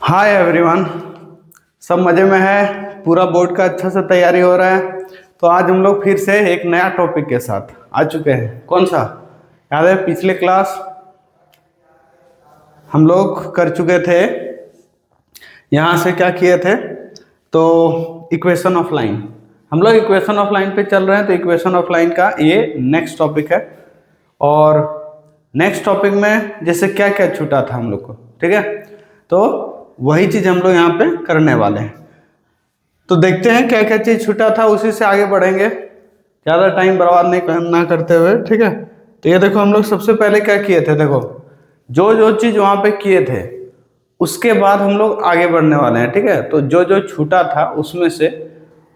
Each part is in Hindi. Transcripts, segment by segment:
हाय एवरीवन, सब मज़े में है। पूरा बोर्ड का अच्छा से तैयारी हो रहा है। तो आज हम लोग फिर से एक नया टॉपिक के साथ आ चुके हैं। कौन सा? याद है पिछले क्लास हम लोग कर चुके थे। यहाँ से क्या किए थे? तो इक्वेशन ऑफ लाइन, हम लोग इक्वेशन ऑफ लाइन पे चल रहे हैं। तो इक्वेशन ऑफ लाइन का ये नेक्स्ट टॉपिक है। और नेक्स्ट टॉपिक में जैसे क्या क्या छूटा था हम लोग को, ठीक है, तो वही चीज़ हम लोग यहाँ पे करने वाले हैं। तो देखते हैं क्या क्या चीज़ छूटा था, उसी से आगे बढ़ेंगे, ज़्यादा टाइम बर्बाद नहीं ना करते हुए, ठीक है। तो ये देखो हम लोग सबसे पहले क्या किए थे। देखो जो जो चीज़ वहाँ पे किए थे उसके बाद हम लोग आगे बढ़ने वाले हैं, ठीक है। तो जो जो छूटा था उसमें से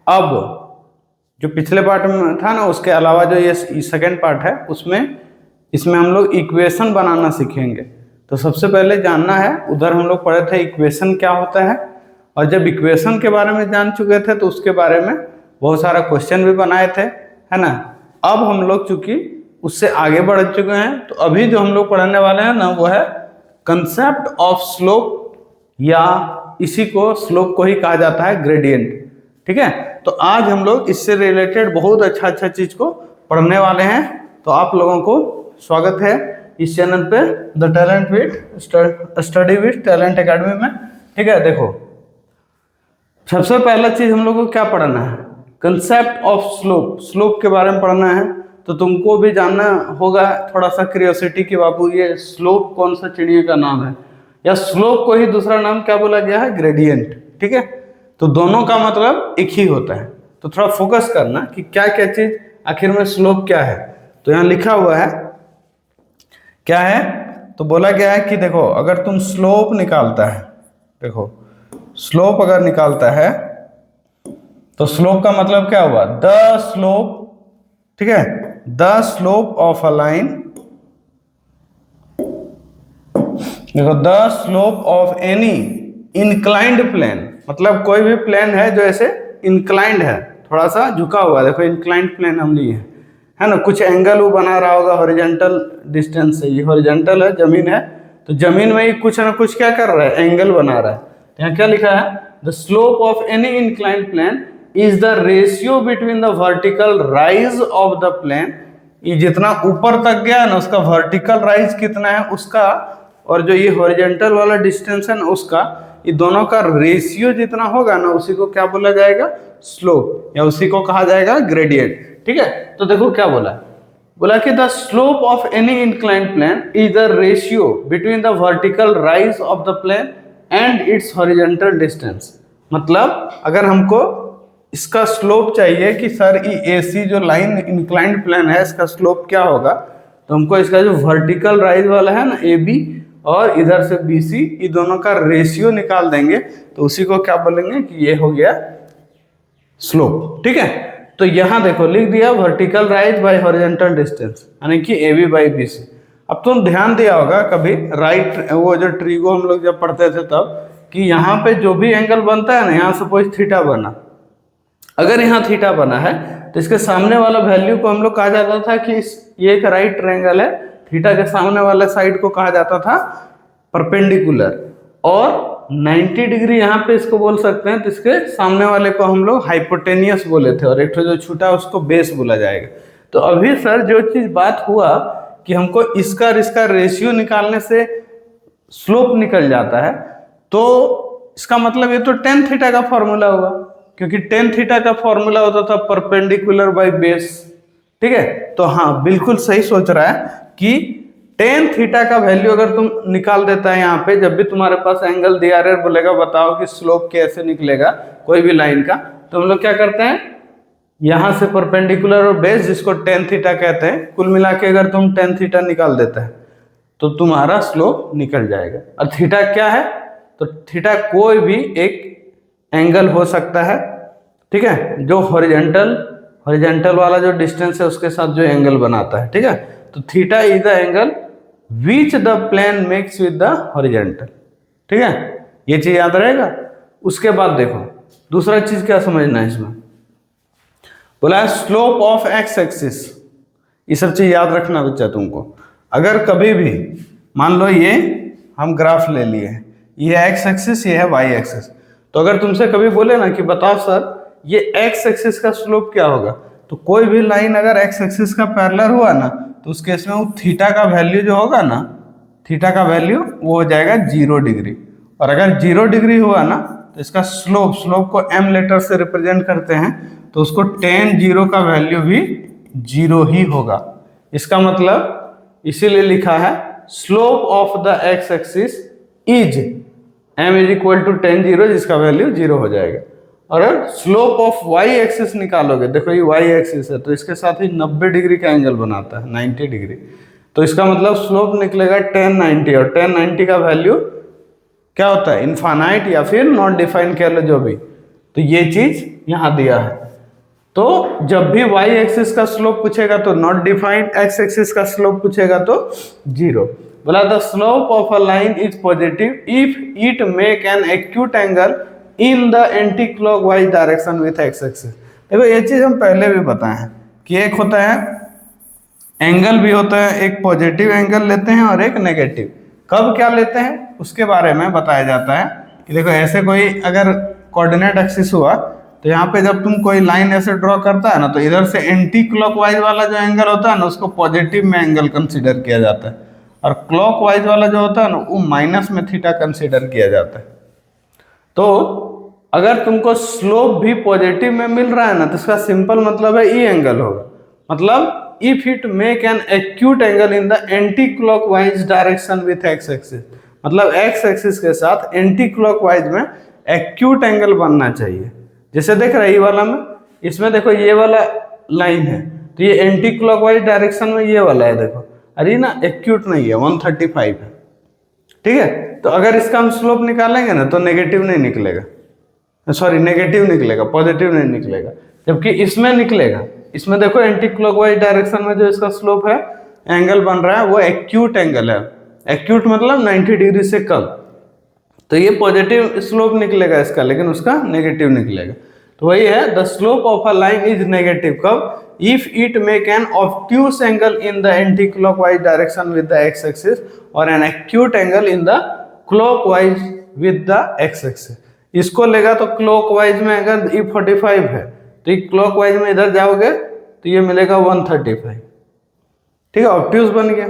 अब जो पिछले पार्ट में था ना, उसके अलावा जो ये सेकेंड पार्ट है उसमें इसमें हम लोग इक्वेशन बनाना सीखेंगे। तो सबसे पहले जानना है, उधर हम लोग पढ़े थे इक्वेशन क्या होता है। और जब इक्वेशन के बारे में जान चुके थे तो उसके बारे में बहुत सारा क्वेश्चन भी बनाए थे, है ना। अब हम लोग चूंकि उससे आगे बढ़ चुके हैं, तो अभी जो हम लोग पढ़ने वाले हैं ना, वो है कंसेप्ट ऑफ स्लोप, या इसी को स्लोप को ही कहा जाता है ग्रेडियंट, ठीक है। तो आज हम लोग इससे रिलेटेड बहुत अच्छा चीज को पढ़ने वाले हैं। तो आप लोगों को स्वागत है इस चैनल पे, the talent with study with talent academy में, ठीक है। देखो सबसे पहला चीज हम लोग को क्या पढ़ना है? कंसेप्ट ऑफ स्लोप, स्लोप के बारे में पढ़ना है। तो तुमको भी जानना होगा थोड़ा सा क्यूरियोसिटी कि बाबू ये स्लोप कौन सा चिड़िया का नाम है, या स्लोप को ही दूसरा नाम क्या बोला गया है? ग्रेडियंट, ठीक है। तो दोनों का मतलब एक ही होता है। तो थोड़ा फोकस करना कि क्या क्या चीज आखिर में स्लोप क्या है। तो यहाँ लिखा हुआ है क्या है, तो बोला गया है कि देखो अगर तुम स्लोप निकालता है, देखो स्लोप अगर निकालता है तो स्लोप का मतलब क्या हुआ? द स्लोप, ठीक है, the slope of a line, देखो the slope of any inclined plane, मतलब कोई भी प्लेन है जो ऐसे इंक्लाइंड है, थोड़ा सा झुका हुआ है। देखो इंक्लाइंड प्लेन हम लिए हैं, है ना। कुछ एंगल वो बना रहा होगा हॉरिजॉन्टल डिस्टेंस से, ये हॉरिजॉन्टल है, जमीन है, तो जमीन में ही कुछ ना कुछ क्या कर रहा है? एंगल बना रहा है। तो यहाँ क्या लिखा है? The slope of any inclined plane is the ratio between the vertical rise of the plane, ये जितना ऊपर तक गया ना उसका वर्टिकल राइज कितना है उसका, और जो ये हॉरिजॉन्टल वाला डिस्टेंस है ना उसका, ये दोनों का रेशियो जितना होगा ना उसी को क्या बोला जाएगा? स्लोप, या उसी को कहा जाएगा ग्रेडियंट, ठीक है। तो देखो क्या बोला, बोला कि the slope of any inclined plane is the ratio between the vertical rise of the plane and its horizontal distance. मतलब अगर हमको इसका स्लोप चाहिए कि सर ये AC जो लाइन इंक्लाइंड प्लेन है इसका स्लोप क्या होगा, तो हमको इसका जो वर्टिकल राइज वाला है ना AB, और इधर से BC, ये दोनों का रेशियो निकाल देंगे तो उसी को क्या बोलेंगे कि ये हो गया स्लोप, ठीक है। तो यहां देखो लिख दिया vertical rise by horizontal distance, यानी कि AB बाई BC। अब तुम ध्यान दिया होगा कभी राइट, वो जो ट्रीगो हम लोग जब पढ़ते थे तब, कि यहाँ पे जो भी एंगल बनता है ना, यहाँ सपोज थीटा बना, अगर यहाँ थीटा बना है तो इसके सामने वाला वैल्यू को हम लोग कहा जाता था कि ये एक राइट ट्रायंगल है, थीटा के सामने वाला साइड को कहा जाता था परपेंडिकुलर, और 90 डिग्री यहाँ पे इसको बोल सकते हैं, तो इसके सामने वाले को हम लोग हाइपोटेनियस बोले थे, और एक जो छूटा उसको बेस बोला जाएगा। तो अभी सर जो चीज बात हुआ कि हमको इसका और इसका रेशियो निकालने से स्लोप निकल जाता है, तो इसका मतलब ये तो टेन थीटा का फॉर्मूला होगा, क्योंकि टेन थीटा का फॉर्मूला होता था परपेंडिकुलर बाय बेस, ठीक है। तो हाँ बिल्कुल सही सोच रहा है कि टेन थीटा का वैल्यू अगर तुम निकाल देता है यहाँ पे, जब भी तुम्हारे पास एंगल दिया रहे बोलेगा बताओ कि स्लोप कैसे निकलेगा कोई भी लाइन का, तो हम लोग क्या करते हैं, यहाँ से परपेंडिकुलर और बेस जिसको टेन थीटा कहते हैं, कुल मिला के अगर तुम टेन थीटा निकाल देता है तो तुम्हारा स्लोप निकल जाएगा। और थीटा क्या है? तो थीटा कोई भी एक एंगल हो सकता है, ठीक है, जो हॉरिजॉन्टल वाला जो डिस्टेंस है उसके साथ जो एंगल बनाता है, ठीक है। तो theta is the angle which the plane makes with the horizontal, ठीक है, ये चीज याद रहेगा। उसके बाद देखो दूसरा चीज क्या समझना है इसमें, बोला है स्लोप ऑफ एक्स एक्सिस, ये सब चीज याद रखना बच्चा तुमको। अगर कभी भी मान लो ये हम ग्राफ ले लिए, ये एक्स एक्सिस, ये है वाई एक्सिस। तो अगर तुमसे कभी बोले ना कि बताओ सर ये एक्स एक्सिस का स्लोप क्या होगा, तो कोई भी लाइन अगर एक्स एक्सिस का पैरेलल हुआ ना तो उस केस में वो थीटा का वैल्यू जो होगा ना, थीटा का वैल्यू वो हो जाएगा 0 डिग्री। और अगर 0 डिग्री हुआ ना तो इसका स्लोप को m लेटर से रिप्रेजेंट करते हैं, तो उसको tan 0 का वैल्यू भी 0 ही होगा। इसका मतलब इसीलिए लिखा है slope of the x axis is m is equal to tan 0, जिसका वैल्यू 0 हो जाएगा। और स्लोप ऑफ वाई एक्सिस निकालोगे, देखो ये वाई एक्सिस है तो इसके साथ ही 90 डिग्री का एंगल बनाता है, 90 डिग्री। तो इसका मतलब स्लोप निकलेगा tan 90, और tan 90 का वैल्यू क्या होता है, इनफाइनाइट या फिर नॉट डिफाइंड कह लो जो भी। तो ये चीज यहां दिया है। तो जब भी y एक्सिस का स्लोप पूछेगा तो नॉट डिफाइंड, x एक्सिस का स्लोप पूछेगा तो 0। बोला the slope of a line is positive if it make N acute angle in the anti clockwise direction with x axis. देखो ये चीज हम पहले भी बताए हैं कि एक होता है एंगल भी होता है, एक पॉजिटिव एंगल लेते हैं और एक नेगेटिव। कब क्या लेते हैं उसके बारे में बताया जाता है कि देखो ऐसे कोई अगर कोऑर्डिनेट एक्सिस हुआ तो यहाँ पे जब तुम कोई लाइन ऐसे ड्रॉ करता है ना तो इधर से एंटी क्लॉकवाइज वाला जो एंगल होता है ना उसको पॉजिटिव में एंगल कंसीडर किया जाता है, और क्लॉकवाइज वाला जो होता है ना वो माइनस में थीटा कंसीडर किया जाता है। तो अगर तुमको स्लोप भी पॉजिटिव में मिल रहा है ना तो इसका सिंपल मतलब है ई एंगल होगा। मतलब if it make N acute angle in the anti clockwise direction with x axis, मतलब एक्स एक्सिस के साथ एंटी क्लॉकवाइज में एक्यूट एंगल बनना चाहिए। जैसे देख रहे ये वाला में, इसमें देखो ये वाला लाइन है तो ये एंटी क्लॉकवाइज डायरेक्शन में ये वाला है देखो, अरे ना एक्यूट नहीं है, 135 है, ठीक है। तो अगर इसका हम स्लोप निकालेंगे ना तो नेगेटिव नहीं निकलेगा, सॉरी नेगेटिव निकलेगा, पॉजिटिव नहीं निकलेगा। जबकि इसमें निकलेगा, इसमें देखो एंटी क्लॉकवाइज डायरेक्शन में जो इसका स्लोप है, एंगल बन रहा है वो एक्यूट एंगल है। एक्यूट मतलब 90 डिग्री से कम, तो ये पॉजिटिव स्लोप निकलेगा इसका, लेकिन उसका नेगेटिव निकलेगा। तो वही है the slope of a line is negative कब, if it make an obtuse angle in the anti clockwise direction with the x axis और an acute angle in the clockwise with the x axis. इसको लेगा तो क्लॉकवाइज में अगर E45 है तो ये क्लॉकवाइज में इधर जाओगे तो ये मिलेगा 135, ठीक है, ऑब्ट्यूस बन गया।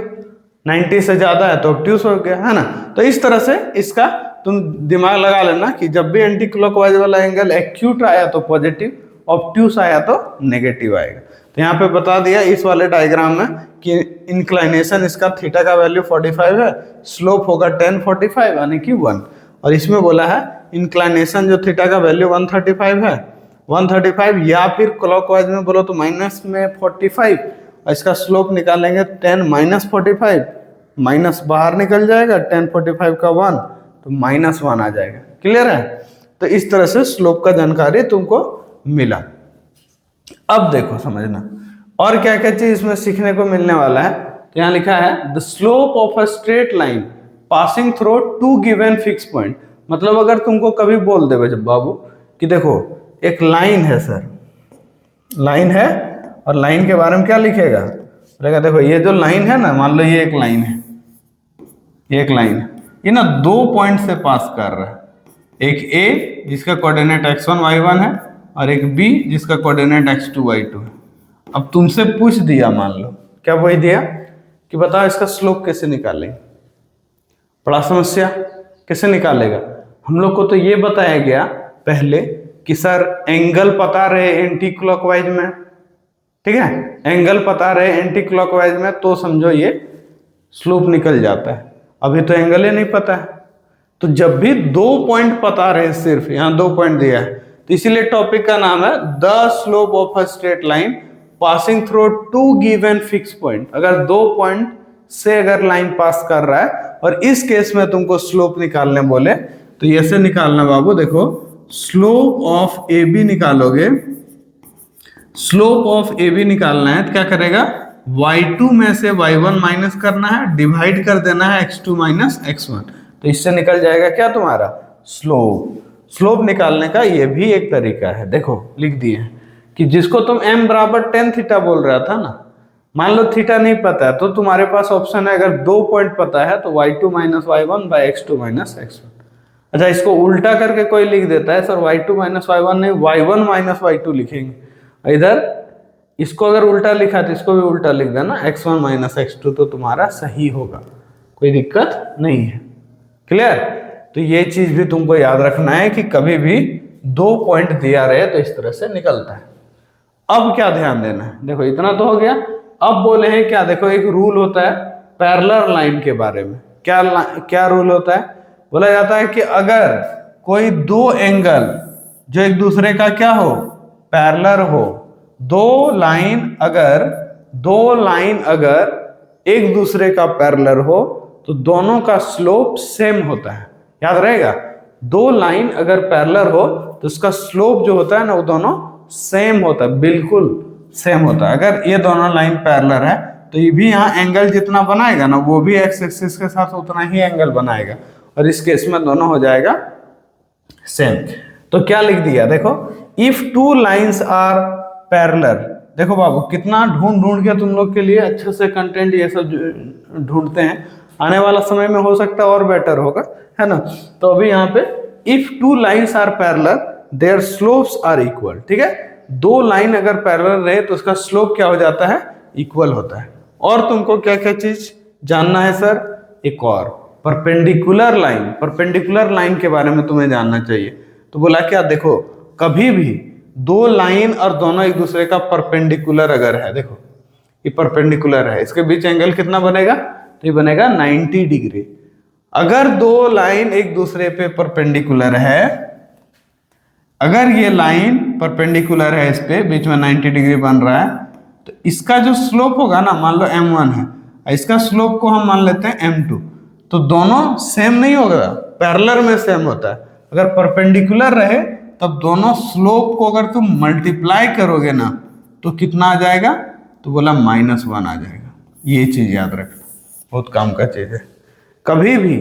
90 से ज्यादा है तो ऑब्ट्यूस हो गया, है ना। तो इस तरह से इसका तुम दिमाग लगा लेना कि जब भी एंटी क्लॉकवाइज वाला एंगल एक्यूट आया तो पॉजिटिव, ऑब्ट्यूस आया तो नेगेटिव आएगा। तो यहाँ पे बता दिया इस वाले डायग्राम में कि इंक्लाइनेशन इसका थीटा का वैल्यू 45 है, स्लोप होगा tan 45 यानी कि 1। और इसमें बोला है इंक्लाइनेशन जो थीटा का वैल्यू 135 है, 135 या फिर क्लॉकवाइज में बोलो तो माइनस में 45, और इसका स्लोप निकालेंगे tan माइनस 45, माइनस बाहर निकल जाएगा, tan 45 का 1 तो -1 आ जाएगा। क्लियर है। तो इस तरह से स्लोप का जानकारी तुमको मिला। अब देखो समझना और क्या क्या चीज इसमें सीखने को मिलने वाला है। तो यहाँ लिखा है the slope of a straight line passing through two given fix point. मतलब अगर तुमको कभी बोल दे जब बाबू कि देखो एक लाइन है सर, लाइन है और लाइन के बारे में क्या लिखेगा, बोलेगा देखो ये जो लाइन है ना, मान लो ये एक लाइन है, ये एक लाइन है, ये ना 2 पॉइंट से पास कर रहा है, एक ए जिसका कोऑर्डिनेट x1 y1 है और एक b जिसका कोऑर्डिनेट x2 y2 है। अब तुमसे पूछ दिया, मान लो क्या पूछ दिया कि बताओ इसका स्लोप कैसे निकालेंगे। बड़ा समस्या, कैसे निकालेगा। हम लोग को तो ये बताया गया पहले कि सर एंगल पता रहे एंटी क्लॉकवाइज में, ठीक है, एंगल पता रहे एंटी क्लॉकवाइज में तो समझो ये स्लोप निकल जाता है। अभी तो एंगल ही नहीं पता है, तो जब भी 2 पॉइंट पता रहे, सिर्फ यहाँ 2 पॉइंट दिया है, तो इसीलिए टॉपिक का नाम है the slope of a straight line passing through 2 given fix point. अगर 2 पॉइंट से अगर लाइन पास कर रहा है और इस केस में तुमको स्लोप निकालने बोले तो ऐसे निकालना बाबू, देखो स्लोप ऑफ ए बी निकालोगे, स्लोप ऑफ ए बी निकालना है तो क्या करेगा, y2 में से y1 माइनस करना है, डिवाइड कर देना है x2 माइनस x1, तो इससे निकल जाएगा क्या तुम्हारा स्लोप। स्लोप निकालने का ये भी एक तरीका है। देखो लिख दिए हैं कि जिसको तुम m बराबर tan थीटा बोल रहा था ना, मान लो थीटा नहीं पता है तो तुम्हारे पास ऑप्शन है, अगर 2 पॉइंट पता है तो y2 minus y1 by x2 minus x1। अच्छा, इसको उल्टा करके कोई लिख देता है सर y2 माइनस y1, नहीं y1 माइनस y2 लिखेंगे। इधर इसको अगर उल्टा लिखा तो इसको भी उल्टा लिख देना x1 माइनस x2, तो तुम्हारा सही होगा, कोई दिक्कत नहीं है। क्लियर? तो ये चीज भी तुमको याद रखना है कि कभी भी 2 पॉइंट दिया रहे तो इस तरह से निकलता है। अब क्या ध्यान देना है, देखो इतना तो हो गया। अब बोले हैं क्या, देखो एक रूल होता है पैरेलल लाइन के बारे में। क्या रूल होता है? बोला जाता है कि अगर कोई दो एंगल जो एक दूसरे का क्या हो, पैरेलल हो, दो लाइन अगर एक दूसरे का पैरेलल हो तो दोनों का स्लोप सेम होता है। याद रहेगा, दो लाइन अगर पैरेलल हो तो उसका स्लोप जो होता है ना वो दोनों सेम होता है, बिल्कुल सेम होता है। अगर ये दोनों लाइन पैरेलल है तो ये भी यहाँ एंगल जितना बनाएगा ना वो भी एक्स एक्सिस के साथ उतना ही एंगल बनाएगा, और इस केस में दोनों हो जाएगा सेम। तो क्या लिख दिया, देखो if two lines are parallel. देखो बाबू कितना ढूंढ के तुम लोग के लिए अच्छे से कंटेंट ये सब ढूंढते हैं, आने वाला समय में हो सकता है और बेटर होगा, है ना। तो अभी यहाँ पे if two lines are parallel their slopes are equal. ठीक है, दो लाइन अगर पैरेलल रहे तो उसका स्लोप क्या हो जाता है, इक्वल होता है। और तुमको क्या क्या चीज जानना है सर, एक और परपेंडिकुलर लाइन के बारे में तुम्हें जानना चाहिए। तो बोला क्या, देखो कभी भी दो लाइन और दोनों एक दूसरे का परपेंडिकुलर अगर है, देखो ये परपेंडिकुलर है, इसके बीच एंगल कितना बनेगा, तो ये बनेगा 90 डिग्री। अगर दो लाइन एक दूसरे पे परपेंडिकुलर है, अगर ये लाइन परपेंडिकुलर है, इस पे बीच में 90 डिग्री बन रहा है, तो इसका जो स्लोप होगा ना, मान लो m1 है, इसका स्लोप को हम मान लेते हैं m2, तो दोनों सेम नहीं होगा, पैरेलल में सेम होता है। अगर परपेंडिकुलर रहे तब दोनों स्लोप को अगर तुम मल्टीप्लाई करोगे ना तो कितना आ जाएगा, तो बोला -1 आ जाएगा। ये चीज याद रखना, बहुत काम का चीज है। कभी भी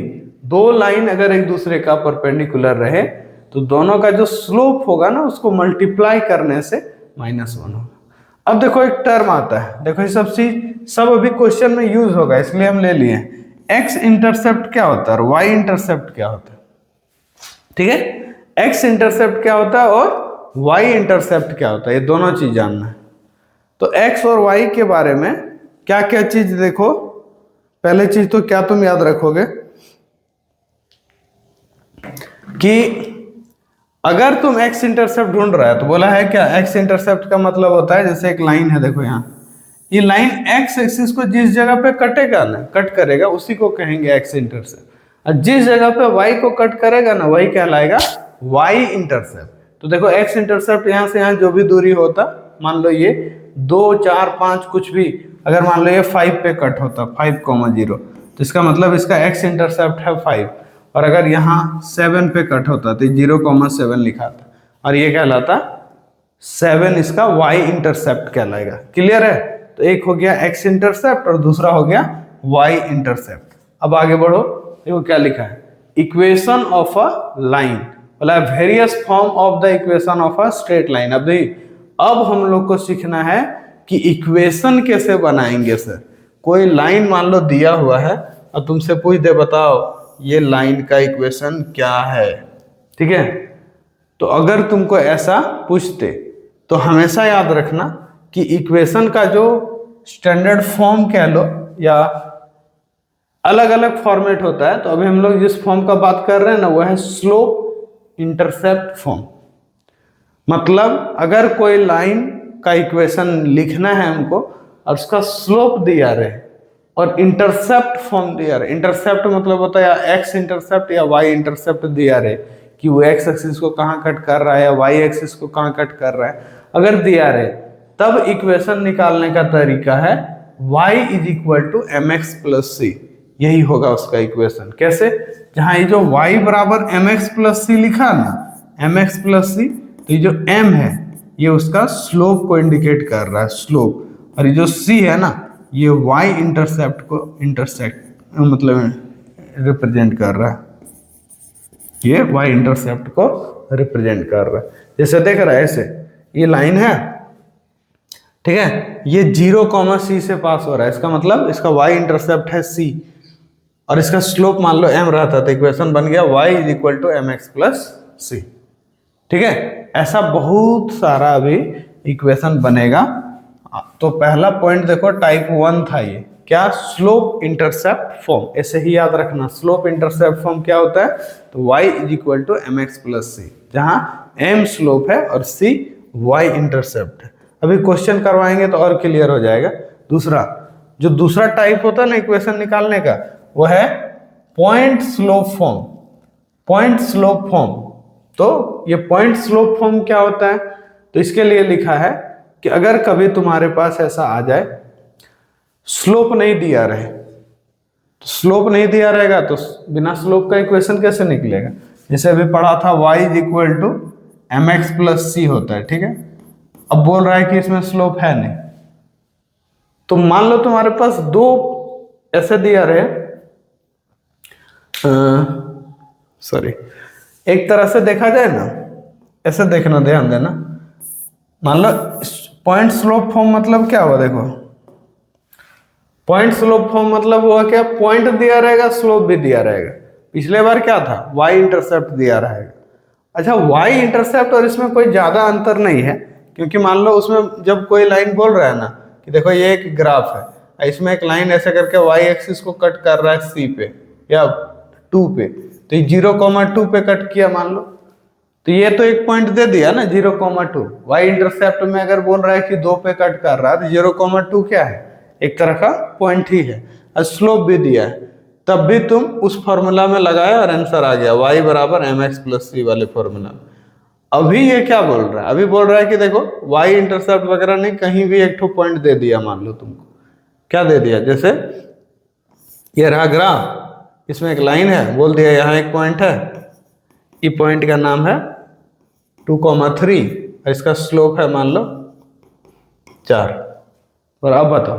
दो लाइन अगर एक दूसरे का परपेंडिकुलर रहे तो दोनों का जो स्लोप होगा ना उसको मल्टीप्लाई करने से -1 होगा। अब देखो एक टर्म आता है, देखो ये सब अभी क्वेश्चन में यूज होगा इसलिए हम ले लिए। एक्स इंटरसेप्ट क्या होता है और वाई इंटरसेप्ट क्या होता है। ठीक है, एक्स इंटरसेप्ट क्या होता है और वाई इंटरसेप्ट क्या होता है, ये दोनों चीज जानना है। तो एक्स और वाई के बारे में क्या क्या चीज देखो, पहले चीज तो क्या तुम याद रखोगे कि अगर तुम एक्स इंटरसेप्ट ढूंढ रहा है तो बोला है क्या, एक्स इंटरसेप्ट का मतलब होता है जैसे एक लाइन है, देखो यहाँ ये लाइन एक्स एक्सिस को जिस जगह पे कटेगा ना, कट करेगा, उसी को कहेंगे एक्स इंटरसेप्ट। और जिस जगह पे वाई को कट करेगा ना वही कहलाएगा वाई इंटरसेप्ट। तो देखो एक्स इंटरसेप्ट यहाँ से यहाँ जो भी दूरी होता, मान लो ये 2, 4, 5 कुछ भी, अगर मान लो ये 5 पे कट होता 5,0, तो इसका मतलब इसका एक्स इंटरसेप्ट है 5। और अगर यहाँ 7 पे कट होता तो 0,7 लिखा था, और ये कहलाता 7, इसका y इंटरसेप्ट कहलाएगा। क्लियर है? तो एक हो गया x इंटरसेप्ट और दूसरा हो गया y इंटरसेप्ट। अब आगे बढ़ो, देखो क्या लिखा है, इक्वेशन ऑफ अ लाइन, बोला various form of the equation of a straight line. अब हम लोग को सीखना है कि इक्वेशन कैसे बनाएंगे सर। कोई लाइन मान लो दिया हुआ है और तुमसे पूछ दे बताओ ये लाइन का इक्वेशन क्या है, ठीक है। तो अगर तुमको ऐसा पूछते तो हमेशा याद रखना कि इक्वेशन का जो स्टैंडर्ड फॉर्म कह लो या अलग अलग फॉर्मेट होता है। तो अभी हम लोग जिस फॉर्म का बात कर रहे हैं ना वो है स्लोप इंटरसेप्ट फॉर्म। मतलब अगर कोई लाइन का इक्वेशन लिखना है हमको और उसका स्लोप दिया रहे और इंटरसेप्ट फॉर्म दिया रहे, इंटरसेप्ट मतलब होता है या एक्स इंटरसेप्ट या वाई इंटरसेप्ट दिया रहे कि वो एक्स एक्सिस को कहाँ कट कर रहा है या वाई एक्सिस को कहाँ कट कर रहा है, अगर दिया रहे तब इक्वेशन निकालने का तरीका है y = mx + c। यही होगा उसका इक्वेशन। कैसे? जहां ये जो y बराबर mx + c लिखा ना, mx + c, तो ये जो m है ये उसका स्लोप को इंडिकेट कर रहा है, स्लोप, और ये जो c है ना ये y इंटरसेप्ट को मतलब रिप्रेजेंट कर रहा है, ये y इंटरसेप्ट को रिप्रेजेंट कर रहा है। जैसे देख रहा है ऐसे ये लाइन है, ठीक है, ये 0, c से पास हो रहा है, इसका मतलब इसका y इंटरसेप्ट है c, और इसका स्लोप मान लो m रहता, तो इक्वेशन बन गया y is equal to M x plus c. ठीक है, ऐसा बहुत सारा अभी इक्वेशन बनेगा। तो पहला पॉइंट देखो टाइप 1 था, ये क्या, स्लोप इंटरसेप्ट फॉर्म, ऐसे ही याद रखना। स्लोप इंटरसेप्ट फॉर्म क्या होता है, तो y is equal to M x plus c, जहां m स्लोप है और c y इंटरसेप्ट है। अभी क्वेश्चन करवाएंगे तो और क्लियर हो जाएगा। दूसरा, जो दूसरा टाइप होता है ना इक्वेशन निकालने का, वो है point slope form. Point slope form, तो ये पॉइंट स्लोप फॉर्म क्या होता है, तो इसके लिए लिखा है कि अगर कभी तुम्हारे पास ऐसा आ जाए, स्लोप नहीं दिया रहे, तो स्लोप नहीं दिया रहेगा तो बिना स्लोप का इक्वेशन कैसे निकलेगा। जैसे अभी पढ़ा था y is equal to M x plus c होता है, ठीक है। अब बोल रहा है कि इसमें स्लोप है नहीं, तो मान लो तुम्हारे पास दो ऐसे दिया रहे, सॉरी, एक तरह से देखा जाए ना, ऐसे देखना, ध्यान देना। मान लो पॉइंट स्लोप फॉर्म मतलब क्या हुआ, देखो पॉइंट स्लोप फॉर्म मतलब हुआ क्या, पॉइंट दिया रहेगा, स्लोप भी दिया रहेगा। पिछले बार क्या था, y इंटरसेप्ट दिया रहेगा। अच्छा, y इंटरसेप्ट और इसमें कोई ज्यादा अंतर नहीं है, क्योंकि मान लो उसमें जब कोई लाइन बोल रहा है ना कि देखो ये एक ग्राफ है, इसमें एक लाइन ऐसे करके y एक्सिस को कट कर रहा है c पे या 2 पे, तो ये 0,2 पे कट किया मान लो, तो ये तो एक पॉइंट दे दिया ना 0,2। y इंटरसेप्ट में अगर बोल रहा है कि 2 पे कट कर रहा है, तो 0,2 क्या है, एक तरह का पॉइंट ही है। और स्लोप भी दिया है, तब भी तुम उस फॉर्मूला में लगाया और आंसर आ गया, y बराबर एम एक्स प्लस सी वाले फॉर्मूला में। अभी ये क्या बोल रहा है, अभी बोल रहा है कि देखो y इंटरसेप्ट वगैरह नहीं, कहीं भी एक ठो पॉइंट दे दिया, मान लो तुमको क्या दे दिया, जैसे ये रहा ग्राफ, इसमें एक लाइन है, बोल दिया यहाँ एक पॉइंट है, ये पॉइंट का नाम है 2,3 और इसका स्लोप है मान लो 4। और अब बताओ,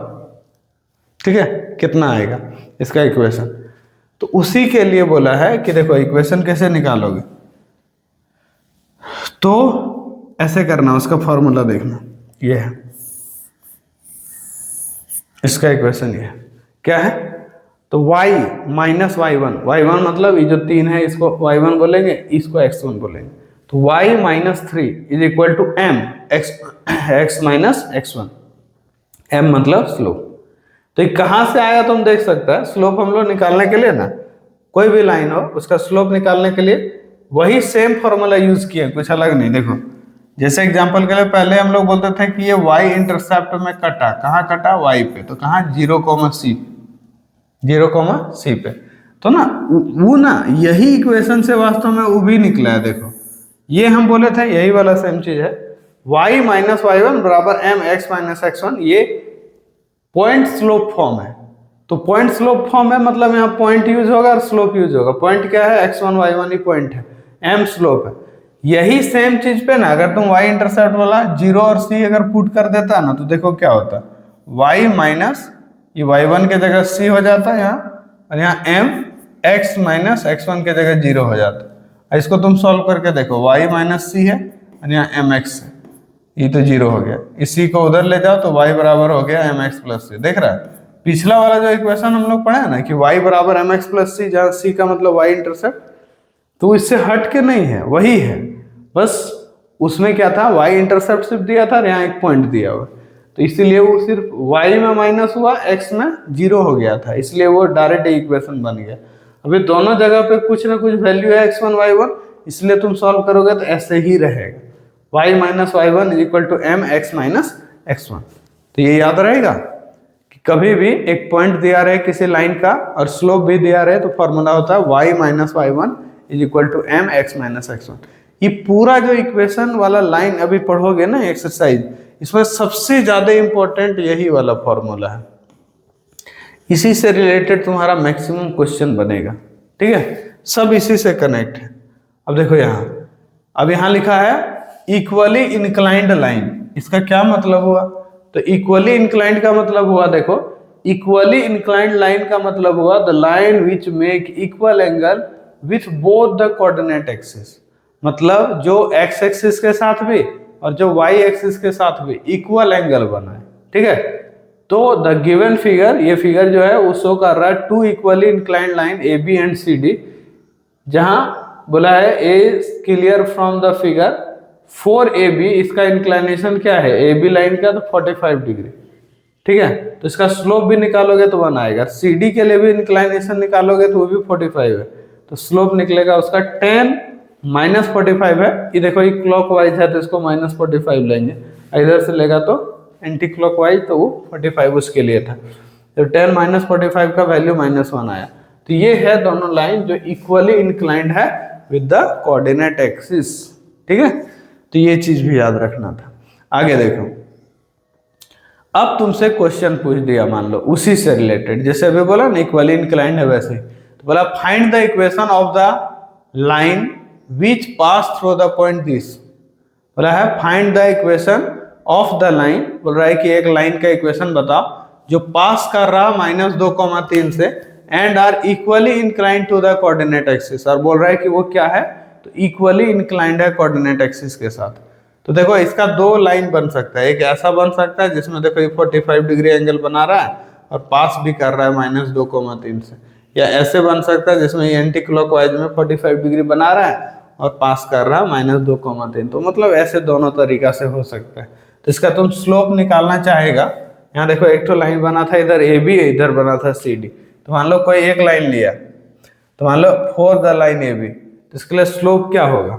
ठीक है, कितना आएगा इसका इक्वेशन। तो उसी के लिए बोला है कि देखो इक्वेशन कैसे निकालोगे, तो ऐसे करना, उसका फॉर्मूला देखना, ये है इसका इक्वेशन, ये क्या है, तो y माइनस y1 मतलब ये जो 3 है इसको y1 बोलेंगे, इसको x1 बोलेंगे, तो y minus 3 is equal to m x minus x1, m मतलब स्लोप। तो ये कहाँ से आया तुम देख सकता है, स्लोप हम लोग निकालने के लिए ना, कोई भी लाइन हो उसका स्लोप निकालने के लिए वही सेम फॉर्मूला यूज किया, कुछ अलग नहीं। देखो जैसे एग्जांपल के लिए पहले हम लोग बोलते थे कि ये y इंटरसेप्ट में कटा, कहाँ कटा, y पे, तो कहाँ 0,c पे, तो ना वो ना यही इक्वेशन से वास्तव में वो भी निकला है। देखो ये हम बोले थे यही वाला सेम चीज है, y माइनस y1 बराबर m x माइनस x1, ये पॉइंट स्लोप फॉर्म है। तो पॉइंट स्लोप फॉर्म है मतलब यहाँ पॉइंट यूज होगा और स्लोप यूज होगा। पॉइंट क्या है, x1 y1 ही पॉइंट है, m स्लोप है। यही सेम चीज पे ना अगर तुम y इंटरसेप्ट वाला 0 और c अगर पुट कर देता ना, तो देखो क्या होता, y माइनस ये y1 के जगह c हो जाता है यहाँ, और यहाँ m x माइनस x1 के जगह 0 हो जाता है। इसको तुम सॉल्व करके देखो, y माइनस c है और यहाँ m x है, ये तो 0 हो गया, इसी को उधर ले जाओ तो y बराबर हो गया एम एक्स प्लस सी। देख रहा है पिछला वाला जो इक्वेशन हम लोग पढ़ा है ना कि y बराबर एम एक्स प्लस सी, जहाँ c का मतलब y इंटरसेप्ट, तो इससे हट के नहीं है, वही है, बस उसमें क्या था, y इंटरसेप्ट सिर्फ दिया था और यहाँ एक पॉइंट दिया हुआ, तो इसीलिए वो सिर्फ y में माइनस हुआ, x में 0 हो गया था, इसलिए वो डायरेक्ट इक्वेशन बन गया। अभी दोनों जगह पे कुछ ना कुछ वैल्यू है x1 y1, इसलिए तुम सॉल्व करोगे तो ऐसे ही रहेगा, y minus y1 is equal to m x minus x1। तो ये याद रहेगा कि कभी भी एक पॉइंट दिया रहे किसी लाइन का और स्लोप भी दिया रहे, तो फॉर्मूला होता है y minus y1 is equal to m x minus x1। ये पूरा जो इक्वेशन वाला लाइन अभी पढ़ोगे ना एक्सरसाइज, इसमें सबसे ज्यादा इंपॉर्टेंट यही वाला फॉर्मूला है, इसी से रिलेटेड तुम्हारा मैक्सिमम क्वेश्चन बनेगा, ठीक है, सब इसी से कनेक्ट है। अब देखो यहाँ, अब यहाँ लिखा है इक्वली इंक्लाइंड लाइन, इसका क्या मतलब हुआ, तो इक्वली इंक्लाइंड का मतलब हुआ, देखो इक्वली इंक्लाइंड लाइन का मतलब हुआ the line which make equal angle with both the coordinate axis, मतलब जो x एक्सिस के साथ भी और जो y एक्सिस के साथ भी इक्वल एंगल बना है, ठीक है। तो द गिवन फिगर, ये फिगर जो है वो शो कर रहा है two equally inclined line A B and C D, जहां बोला है a clear from the figure for A B, इसका इंक्लाइनेशन क्या है ए बी लाइन का, तो 45 डिग्री, ठीक है। तो इसका स्लोप भी निकालोगे तो 1 आएगा। सी डी के लिए भी इंक्लाइनेशन निकालोगे तो वो भी 45 है, तो स्लोप निकलेगा उसका 10 माइनस 45 है। ये देखो ये क्लॉक वाइज है तो इसको माइनस 45 लेंगे, इधर से लेगा तो एंटी क्लॉक वाइज, तो वो 45 उसके लिए था। तो 10 माइनस 45 का वैल्यू -1 आया। तो ये है दोनों लाइन जो इक्वली इंक्लाइंड है विद द कोऑर्डिनेट एक्सिस, ठीक है। तो ये चीज भी याद रखना था। आगे देखो, अब तुमसे क्वेश्चन पूछ दिया मान लो उसी से रिलेटेड, जैसे अभी बोला ना इक्वली इंक्लाइंड है वैसे, तो बोला find the equation of the line which pass through the point this. बोला है find the equation of the line, बोल रहा है कि एक लाइन का इक्वेशन बताओ जो पास कर रहा -2,3 से and are equally inclined to the coordinate axis, और बोल रहा है कि वो क्या है, तो इक्वली इंक्लाइंड है कोऑर्डिनेट एक्सिस के साथ। तो देखो इसका दो लाइन बन सकता है, एक ऐसा बन सकता है जिसमें देखो ये 45 डिग्री एंगल बना रहा है और पास भी कर रहा है -2,3 से, या ऐसे बन सकता है जिसमें ये एंटी क्लॉकवाइज में 45 डिग्री बना रहा है और पास कर रहा है -2,3। तो मतलब ऐसे दोनों तरीका से हो सकता है। तो इसका तुम स्लोप निकालना चाहेगा, यहाँ देखो एक तो लाइन बना था इधर ए बी, इधर बना था सी डी, तो मान लो कोई एक लाइन लिया, तो मान लो for the line A B, तो इसके लिए स्लोप क्या होगा,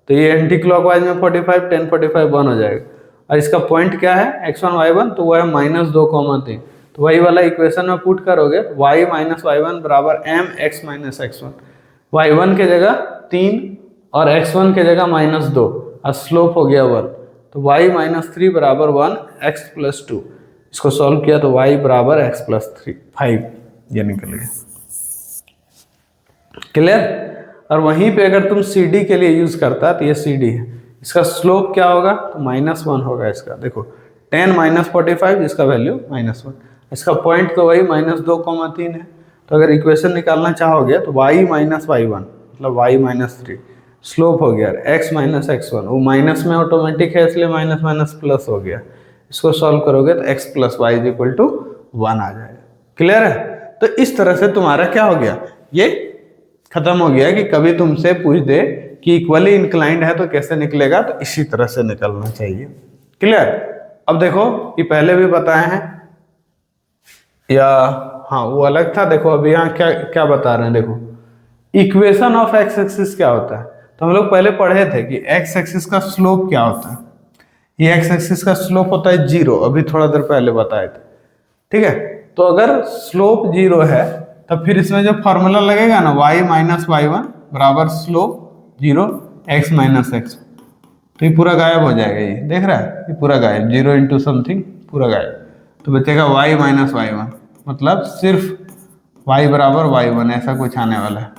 तो ये एंटी क्लॉकवाइज में 45 10 45 1 हो जाएगा, और इसका पॉइंट क्या है x1 y1, तो वो है -2,3। तो वही वाला इक्वेशन में पुट करोगे y - y1 बराबर mx - x1, y1 के जगह 3 और x1 के जगह -2 और स्लोप हो गया 1, तो y - 3 बराबर 1 x + 2। इसको सॉल्व किया तो y बराबर x + 3 5 ये निकल गया। क्लियर। और वहीं पे अगर तुम सी डी के लिए यूज करता तो ये सी डी है, इसका स्लोप क्या होगा, तो -1 होगा इसका। देखो 10 - 45 इसका वैल्यू -1, इसका पॉइंट तो वही -2,3 है। तो अगर इक्वेशन निकालना चाहोगे तो y - y1 मतलब y - 3, स्लोप हो गया x - x1, वो माइनस में ऑटोमेटिक है इसलिए माइनस प्लस हो गया। इसको सॉल्व करोगे तो x + y = 1 आ जाएगा। क्लियर है। तो इस तरह से तुम्हारा क्या हो गया, ये खत्म हो गया कि कभी तुमसे पूछ दे कि इक्वली इंक्लाइंड है तो कैसे निकलेगा, तो इसी तरह से निकलना चाहिए। क्लियर। अब देखो ये पहले भी बताए हैं या हाँ वो अलग था, देखो अभी यहाँ क्या क्या बता रहे हैं। देखो इक्वेशन ऑफ एक्स एक्सिस क्या होता है, तो हम लोग पहले पढ़े थे कि एक्स एक्सिस का स्लोप क्या होता है। ये एक्स एक्सिस का स्लोप होता है 0, अभी थोड़ा देर पहले बताए थे, ठीक है। तो अगर स्लोप 0 है तब फिर इसमें जो फॉर्मूला लगेगा ना y - y1 बराबर स्लोप 0 x - x, तो ये पूरा गायब हो जाएगा। ये देख रहा है, ये पूरा गायब, 0 × समथिंग पूरा गायब, तो बचेगा y - y1, मतलब सिर्फ y बराबर y1 ऐसा कुछ आने वाला है।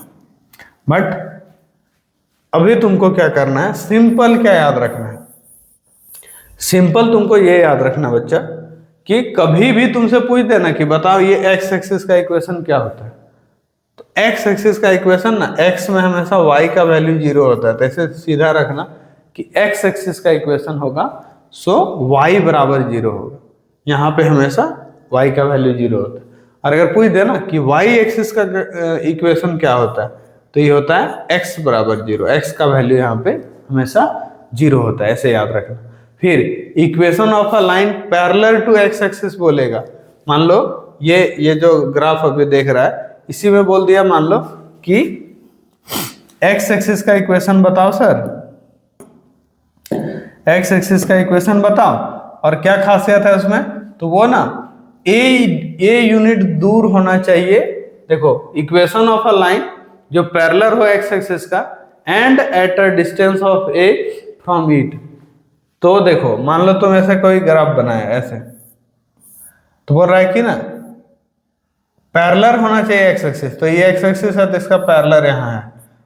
बट अभी तुमको क्या करना है, सिंपल क्या याद रखना है, सिंपल तुमको ये याद रखना बच्चा कि कभी भी तुमसे पूछ देना कि बताओ ये एक्स एक्सिस का इक्वेशन क्या होता है, तो एक्स एक्सिस का इक्वेशन ना एक्स में हमेशा y का वैल्यू 0 होता है, तो ऐसे सीधा रखना कि एक्स एक्सिस का इक्वेशन होगा सो y बराबर 0 होगा, यहाँ पे हमेशा y का वैल्यू 0 होता है। और अगर पूछ देना कि y एक्सिस का इक्वेशन क्या होता है, तो ये होता है x बराबर 0, x का वैल्यू यहाँ पे हमेशा 0 होता है, ऐसे याद रखना। फिर equation of a line parallel to X axis बोलेगा, मान लो ये जो ग्राफ अभी देख रहा है इसी में बोल दिया, मान लो कि एक्स एक्सिस का इक्वेशन बताओ सर, एक्स एक्सिस का इक्वेशन बताओ, और क्या खासियत है उसमें, तो वो ना ए यूनिट दूर होना चाहिए। देखो इक्वेशन ऑफ अ लाइन जो पैरेलल हो एक्स एक्सिस का and at a distance of A from it. तो देखो मान लो तुम ऐसे कोई ग्राफ बनाया ऐसे, तो बोल रहा है कि ना पैरेलल होना चाहिए एक्स एक्सिस, तो ये एक्स एक्सिस है तो इसका पैरेलल यहाँ है,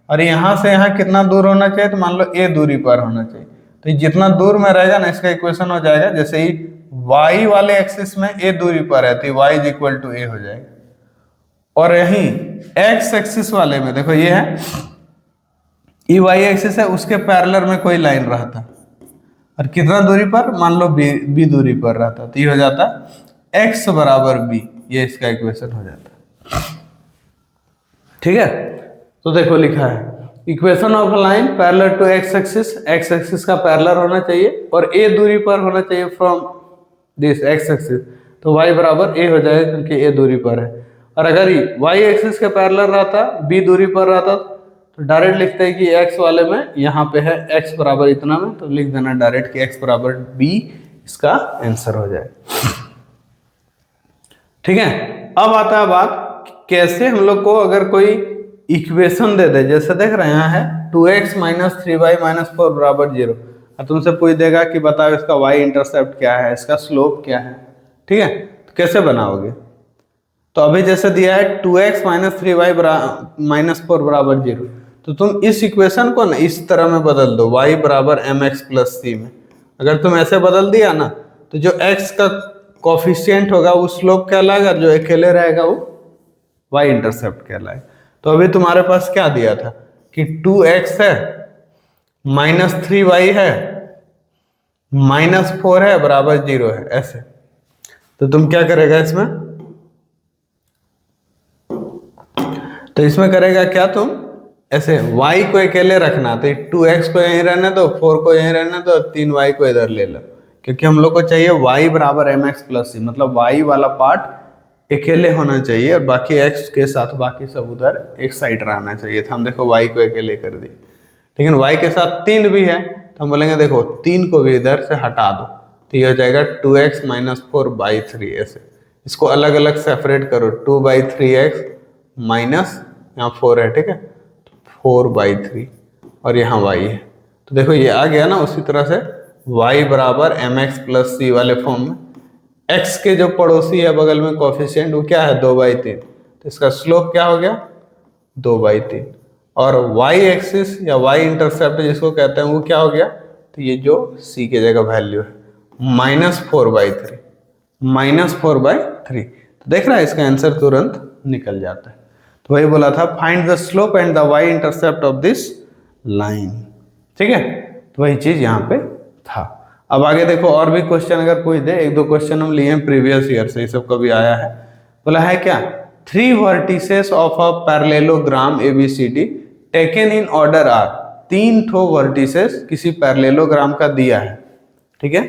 और यहाँ से यहाँ कितना दूर होना चाहिए, तो मान लो ए दूरी पर होना चाहिए। तो जितना दूर में रहेगा ना इसका इक्वेशन हो जाएगा, जैसे ही y वाले एक्सिस में a दूरी पर है तो y = a हो जाएगा, और यहीं x एक्सिस वाले में देखो ये है ये y एक्सिस है, उसके पैरेलल में कोई लाइन रहता और कितना दूरी पर, मान लो b दूरी पर रहता, तो ये हो जाता x बराबर b, ये इसका इक्वेशन हो जाता है। ठीक है, तो देखो लिखा है equation of line parallel to x axis का पैरेलल होना चाहिए और a दूरी पर होना चाहिए फ्रॉम दिस x एक्सिस, तो y बराबर a हो जाएगा क्योंकि a दूरी पर है। और अगर y एक्सिस के पैरेलल रहता, b दूरी पर रहता, तो डायरेक्ट लिखते हैं कि x वाले में यहाँ पे है x बराबर इतना में, तो लिख देना डायरेक्ट कि x बराबर b इसका आंसर हो जाए। ठीक है, अब आता है बात कैसे हम लोग को अगर कोई इक्वेशन दे दे, जैसे देख रहे हैं यहाँ है 2x माइनस 3y माइनस 4 बराबर 0, और तुमसे पूछ देगा कि बताओ इसका y इंटरसेप्ट क्या है, इसका स्लोप क्या है। ठीक है, तो कैसे बनाओगे, तो अभी जैसे दिया है 2x माइनस 3y माइनस 4 बराबर 0, तो तुम इस इक्वेशन को ना इस तरह में बदल दो, y बराबर mx प्लस c में। अगर तुम ऐसे बदल दिया ना, तो जो x का कोफिशिएंट होगा वो स्लोप कहलाएगा, जो अकेले रहेगा वो y इंटरसेप्ट कहलाएगा। तो अभी तुम्हारे पास क्या दिया था कि 2x है माइनस 3y है माइनस 4 है बराबर 0 है, ऐसे। तो तुम क्या करेगा इसमें, तो इसमें करेगा क्या, तुम ऐसे y को अकेले रखना, तो 2x को यहीं रहने दो, 4 को यहीं रहने दो, 3y को इधर ले लो, क्योंकि हम लोग को चाहिए y बराबर mx प्लस c, मतलब y वाला पार्ट अकेले होना चाहिए और बाकी x के साथ बाकी सब उधर एक साइड रहना चाहिए था। हम देखो y को अकेले कर दिए, लेकिन y के साथ 3 भी है, तो हम बोलेंगे देखो 3 को भी इधर से हटा दो, तो ये हो जाएगा 2x माइनस 4 बाई 3, ऐसे। इसको अलग अलग सेपरेट करो, 2 बाई 3x माइनस यहाँ 4 है, ठीक है, 4 बाई 3 और यहाँ y है, तो देखो ये आ गया ना। उसी तरह से y बराबर mx प्लस c वाले फॉर्म में, x के जो पड़ोसी है बगल में कोफिशिएंट वो क्या है 2 बाई 3, तो इसका स्लोप क्या हो गया 2 बाई 3, और y एक्सिस या y इंटरसेप्ट जिसको कहते हैं वो क्या हो गया, तो ये जो c के जगह वैल्यू है माइनस 4 बाई 3, माइनस 4 बाई 3। तो देख रहा है इसका आंसर तुरंत निकल जाता है। तो वही बोला था find the slope and the y intercept of this line. ठीक है, तो वही चीज यहाँ पे था। अब आगे देखो और भी क्वेश्चन अगर पूछ दे, एक दो क्वेश्चन हम लिए हैं प्रीवियस ईयर से, ये सब कभी आया है। बोला है क्या, 3 vertices of a parallelogram ABCD taken in order are, 3 ठो वर्टिसेस किसी पैरेललोग्राम का दिया है। ठीक है,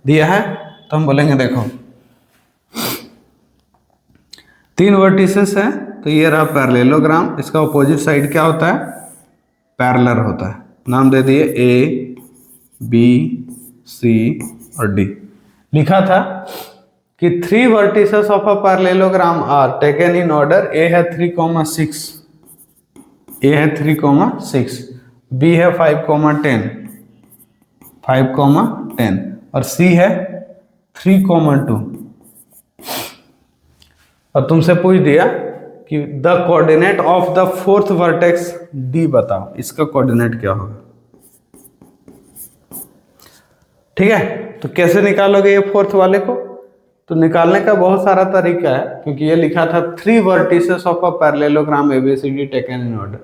दिया है, तो हम बोलेंगे देखो 3 वर्टिसेस है, तो ये रहा पैरेललोग्राम, इसका अपोजिट साइड क्या होता है पैरेलल होता है। नाम दे दिए A B C और D। लिखा था कि 3 vertices of a parallelogram are taken in order, A है 3,6, A है 3,6, B है 5,10, 5,10 और C है 3,2। और तुमसे पूछ दिया कि the coordinate of the 4th vertex D बताओ, इसका कोऑर्डिनेट क्या होगा। ठीक है, तो कैसे निकालोगे ये 4th वाले को, तो निकालने का बहुत सारा तरीका है, क्योंकि ये लिखा था 3 vertices of a parallelogram ABCD taken in order.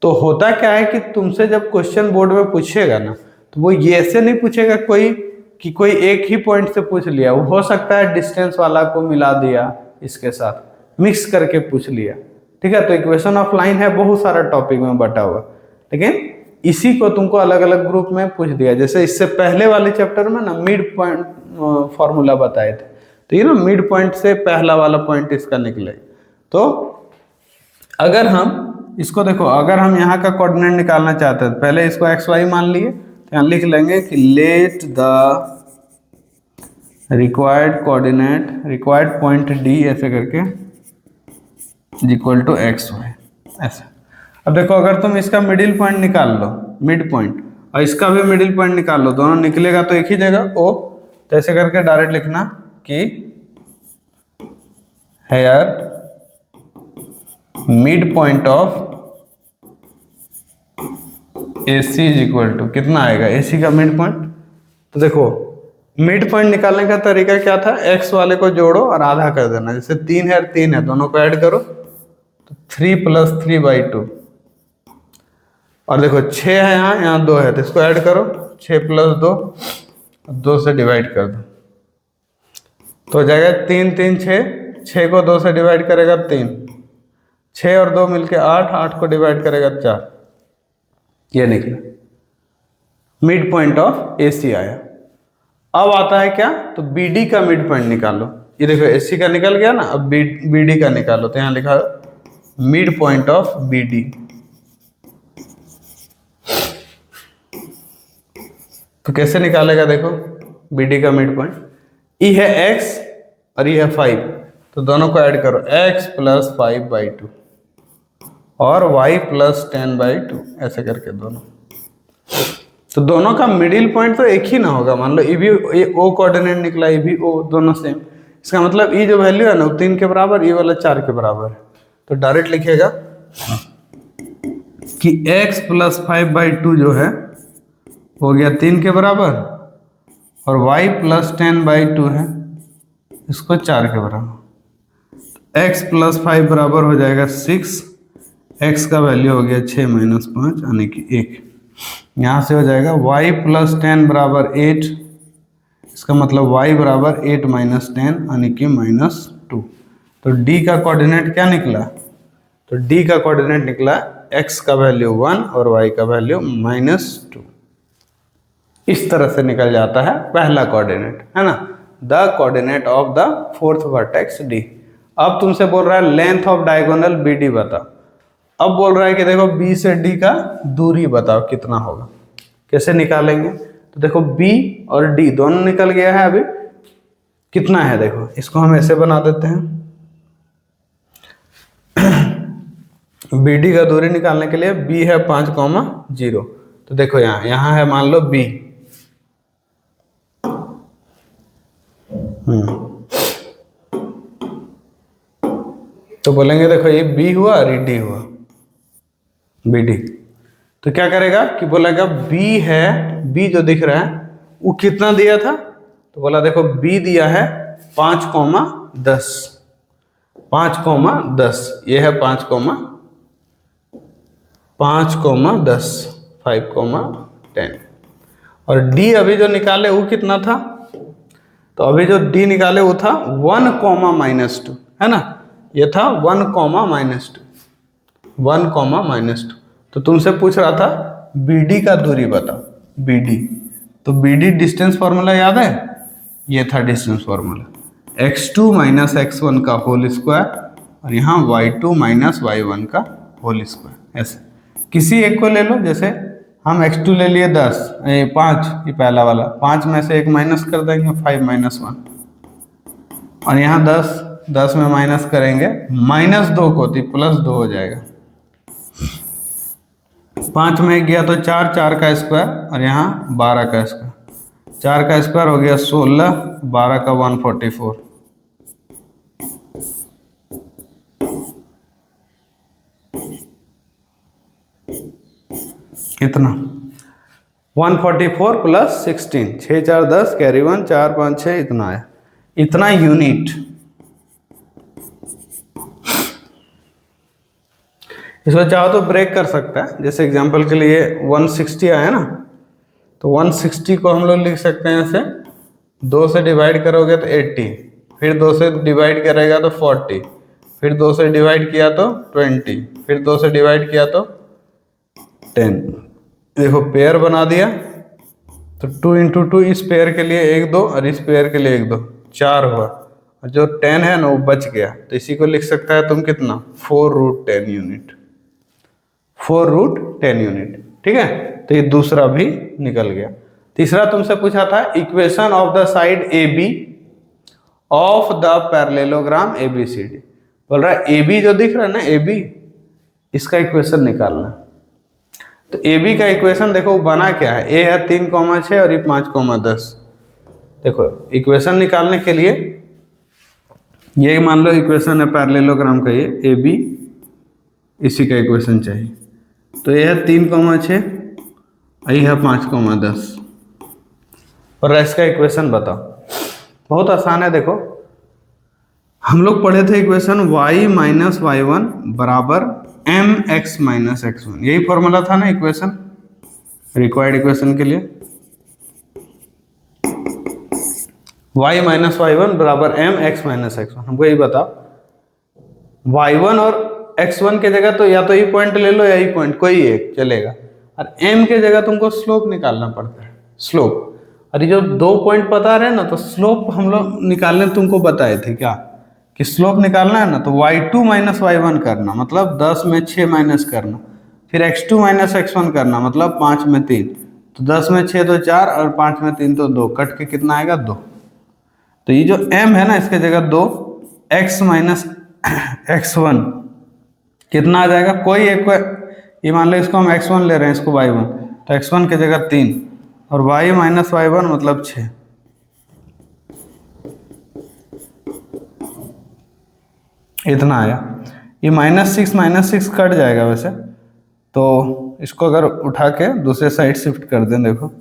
तो होता क्या है कि तुमसे जब क्वेश्चन बोर्ड में पूछेगा ना, तो वो ये ऐसे नहीं पूछेगा कोई एक ही पॉइंट से पूछ लिया, वो हो सकता है डिस्टेंस वाला को मिला दिया, इसके साथ मिक्स करके पूछ लिया। ठीक है, तो इक्वेशन ऑफ लाइन है बहुत सारा टॉपिक में बटा हुआ, लेकिन इसी को तुमको अलग अलग ग्रुप में पूछ दिया। जैसे इससे पहले वाले चैप्टर में ना मिड पॉइंट फॉर्मूला बताए थे, तो ये ना मिड पॉइंट से पहला वाला पॉइंट इसका निकले। तो अगर हम इसको देखो, अगर हम यहाँ का कोऑर्डिनेट निकालना चाहते हैं, पहले इसको XY मान लिए, तो यहाँ लिख लेंगे कि let the required coordinate, required point D ऐसे करके इक्वल टू XY ऐसे। अब देखो अगर तुम इसका मिडिल पॉइंट निकाल लो, मिड पॉइंट, और इसका भी मिडिल पॉइंट निकाल लो, दोनों निकलेगा तो एक ही जगह O, तो ऐसे करके डायरेक्ट लिखना कि here mid point of AC is equal to कितना आएगा, AC का मिड पॉइंट। तो देखो मिड पॉइंट निकालने का तरीका क्या था, x वाले को जोड़ो और आधा कर देना, जैसे 3 है 3 है, दोनों को ऐड करो तो 3 + 3/2, और देखो 6 है यहाँ 2 है, तो इसको ऐड करो 6 + 2, 2 से डिवाइड कर दो, तो हो जाएगा 3 3 6, 6 को 2 से डिवाइड करेगा 3, 6 और 2 मिलके 8, 8 को डिवाइड करेगा 4, ये निकला मिड पॉइंट ऑफ AC आया। अब आता है क्या, तो BD का मिड पॉइंट निकालो। ये देखो AC का निकल गया ना, अब BD का निकालो। तो यहाँ लिखा मिड पॉइंट ऑफ BD। तो कैसे निकालेगा, देखो BD का मिड पॉइंट, E है x और E है 5, तो दोनों को ऐड करो, x + 5/2 और y + 10/2, ऐसे करके दोनों। तो दोनों का मिडिल पॉइंट तो एक ही ना होगा। मान लो ये भी O कोऑर्डिनेट निकला, ये भी O, दोनों सेम। इसका मतलब E जो वैल्यू है ना वो 3 के बराबर, E वाला 4 के बराबर है। तो डायरेक्ट लिखेगा कि x + 5/2 जो है हो गया 3 के बराबर, और y + 10/2 है, इसको 4 के बराबर। x + 5 बराबर हो जाएगा 6, x का वैल्यू हो गया 6 - 5 यानी कि 1। यहाँ से हो जाएगा y + 10 बराबर 8, इसका मतलब y बराबर 8 - 10 यानी कि -2। तो D का कोऑर्डिनेट क्या निकला, तो D का कोऑर्डिनेट निकला x का वैल्यू 1 और y का वैल्यू -2। इस तरह से निकल जाता है पहला कोऑर्डिनेट, है ना, the coordinate of the 4th vertex D। अब तुमसे बोल रहा है लेंथ ऑफ डायगोनल BD बता। अब बोल रहा है कि देखो B से D का दूरी बताओ कितना होगा। कैसे निकालेंगे, तो देखो B और D दोनों निकल गया है, अभी कितना है देखो, इसको हम ऐसे बना देते हैं। BD का दूरी निकालने के लिए B है 5,0, तो देखो यहाँ है मान लो B, तो बोलेंगे देखो ये B हुआ और ये D हुआ, BD। तो क्या करेगा कि बोलेगा B है, B जो दिख रहा है वो कितना दिया था, तो बोला देखो B दिया है 5,10, 5,10, ये है 5,10, 5,10, और D अभी जो निकाले वो कितना था, तो अभी जो D निकाले वो था 1,-2, है ना, ये था 1,-2, 1,-2। तो तुमसे पूछ रहा था BD का दूरी बताओ, BD। तो BD डिस्टेंस फॉर्मूला याद है, ये था डिस्टेंस फॉर्मूला, x2 - x1 का होल स्क्वायर और यहाँ y2 - y1 का होल स्क्वायर। ऐसे किसी एक को ले लो, जैसे हम x2 ले लिए 10, 5, ये पहला वाला, 5 में से 1 माइनस कर देंगे, 5 - 1, और यहाँ 10 में माइनस करेंगे -2 को, तो +2 हो जाएगा। 5 में गया तो 4, 4 का स्क्वायर और यहाँ 12 का स्क्वायर, 4 का स्क्वायर हो गया 16, 12 का 144, कितना 144 + 16, 6 4 10, कैरी 1, 4 5 6, इतना है, इतना यूनिट। इसको चाहो तो ब्रेक कर सकता है, जैसे एग्जांपल के लिए 160 आया ना, तो 160 को हम लोग लिख सकते हैं ऐसे, 2 से डिवाइड करोगे तो 80, फिर 2 से डिवाइड करेगा तो 40, फिर 2 से डिवाइड किया तो 20, फिर 2 से डिवाइड किया तो 10। देखो पेयर बना दिया, तो 2 × 2, इस पेयर के लिए 1 2 और इस पेयर के लिए 1 2, 4 हुआ, और जो 10 है ना वो बच गया, तो इसी को लिख सकता है तुम कितना, 4√10 यूनिट, 4√10 यूनिट। ठीक है, तो ये दूसरा भी निकल गया। तीसरा तुमसे पूछा था equation of the side AB of the parallelogram ABCD। बोल रहा है AB जो दिख रहा है ना, AB, इसका इक्वेशन निकालना। तो AB का इक्वेशन देखो बना क्या है, A है 3,6 और ये 5,10। देखो इक्वेशन निकालने के लिए ये मान लो इक्वेशन है पैरेललोग्राम का, ये AB, इसी का इक्वेशन चाहिए। तो ये है 3,6 और ये है 5,10, और इसका इक्वेशन बताओ। बहुत आसान है, देखो हम लोग पढ़े थे इक्वेशन y - y1 बराबर mx - x1, यही फॉर्मूला था ना इक्वेशन, रिक्वायर्ड इक्वेशन के लिए। y माइनस वाई वन बराबर m x minus x one. हमको यही बताओ, y1 और x1 के जगह तो या तो ये पॉइंट ले लो या ये पॉइंट, कोई एक चलेगा, और m के जगह तुमको स्लोप निकालना पड़ता है, स्लोप। और ये जो दो पॉइंट बता रहे हैं ना, तो स्लोप हम लोग निकालने तुमको बताए थे क्या, कि स्लोप निकालना है ना तो y2 माइनस y1 करना, मतलब 10 में 6 माइनस करना, फिर x2 माइनस x1 करना, मतलब 5 में 3, तो 10 में 6 तो 4 और 5 में 3 तो 2, कट के कितना आएगा 2। तो ये जो m है ना इसके जगह 2, x माइनस x1 कितना आ जाएगा, कोई एक को, ये मान लो इसको हम x1 ले रहे हैं, इसको y1, तो x1 की जगह 3 और y माइनस y1 मतलब 6। इतना आया। ये माइनस सिक्स कट जाएगा वैसे, तो इसको अगर उठा के दूसरे साइड शिफ्ट कर दें, देखो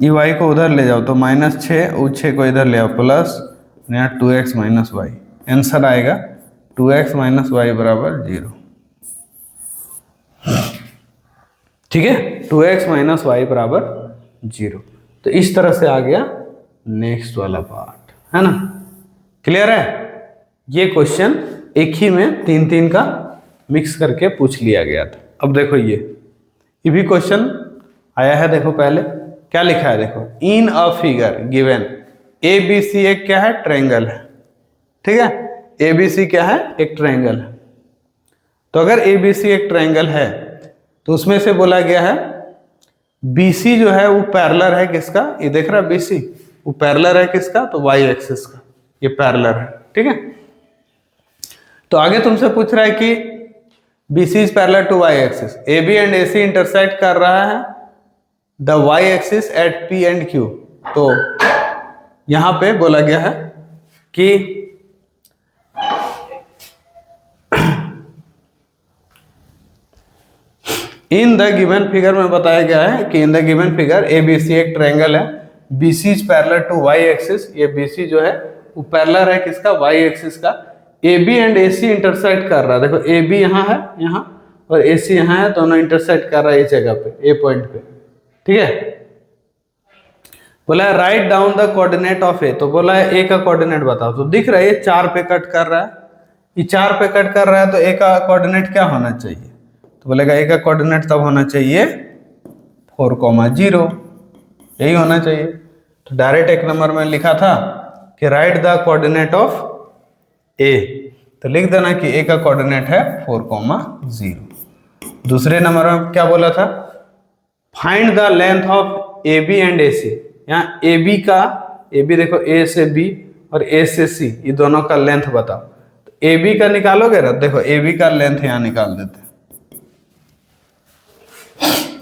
ये y को उधर ले जाओ तो -6, उस 6 को इधर ले आओ प्लस, यहाँ 2x माइनस वाई, आंसर आएगा 2x माइनस वाई बराबर 0। ठीक है, 2x माइनस वाई बराबर 0। तो इस तरह से आ गया नेक्स्ट वाला पार्ट, है ना, क्लियर है। ये क्वेश्चन एक ही में 3-3 का मिक्स करके पूछ लिया गया था। अब देखो ये भी क्वेश्चन आया है, देखो पहले क्या लिखा है, देखो इन अ फिगर गिवन ABC एक क्या है, ट्रायंगल है, ठीक है, ABC क्या है, एक ट्रायंगल है। तो अगर ABC एक ट्रायंगल है तो उसमें से बोला गया है BC जो है वो पैरेलल है किसका, ये देख रहा है BC, वो पैरेलल है किसका, तो y एक्सिस का, ये पैरेलल है, ठीक है। तो आगे तुमसे पूछ रहा है कि BC is parallel to y axis, AB and AC intersect कर रहा है the y axis at P and Q। तो यहां पे बोला गया है कि इन द गिवन फिगर में बताया गया है कि in the given figure ABC एक ट्रायंगल है, BC is parallel to y axis, ये BC जो है वो पैरेलल है किसका, y एक्सिस का। AB एंड AC इंटरसेक्ट कर रहा है, देखो AB यहाँ है, यहाँ, और AC यहाँ है, दोनों इंटरसेक्ट कर रहा है इस जगह पे, A पॉइंट पे, ठीक है। बोला है right down the coordinate of A, तो बोला है A का कोऑर्डिनेट बताओ। तो दिख रहा है ये 4 पे कट कर रहा है, ये 4 पे कट कर रहा है, तो A का कोऑर्डिनेट क्या होना चाहिए, तो बोलेगा A का कोऑर्डिनेट तब होना चाहिए 4,0, यही होना चाहिए। तो डायरेक्ट एक नंबर में लिखा था कि right the coordinate of A, तो लिख देना कि A का कोऑर्डिनेट है 4,0। दूसरे नंबर में क्या बोला था, find the length of AB and AC। यहाँ AB का, AB देखो A से B और A से C, ये दोनों का लेंथ बताओ। तो AB का निकालोगे ना, देखो AB का लेंथ यहाँ निकाल देते हैं,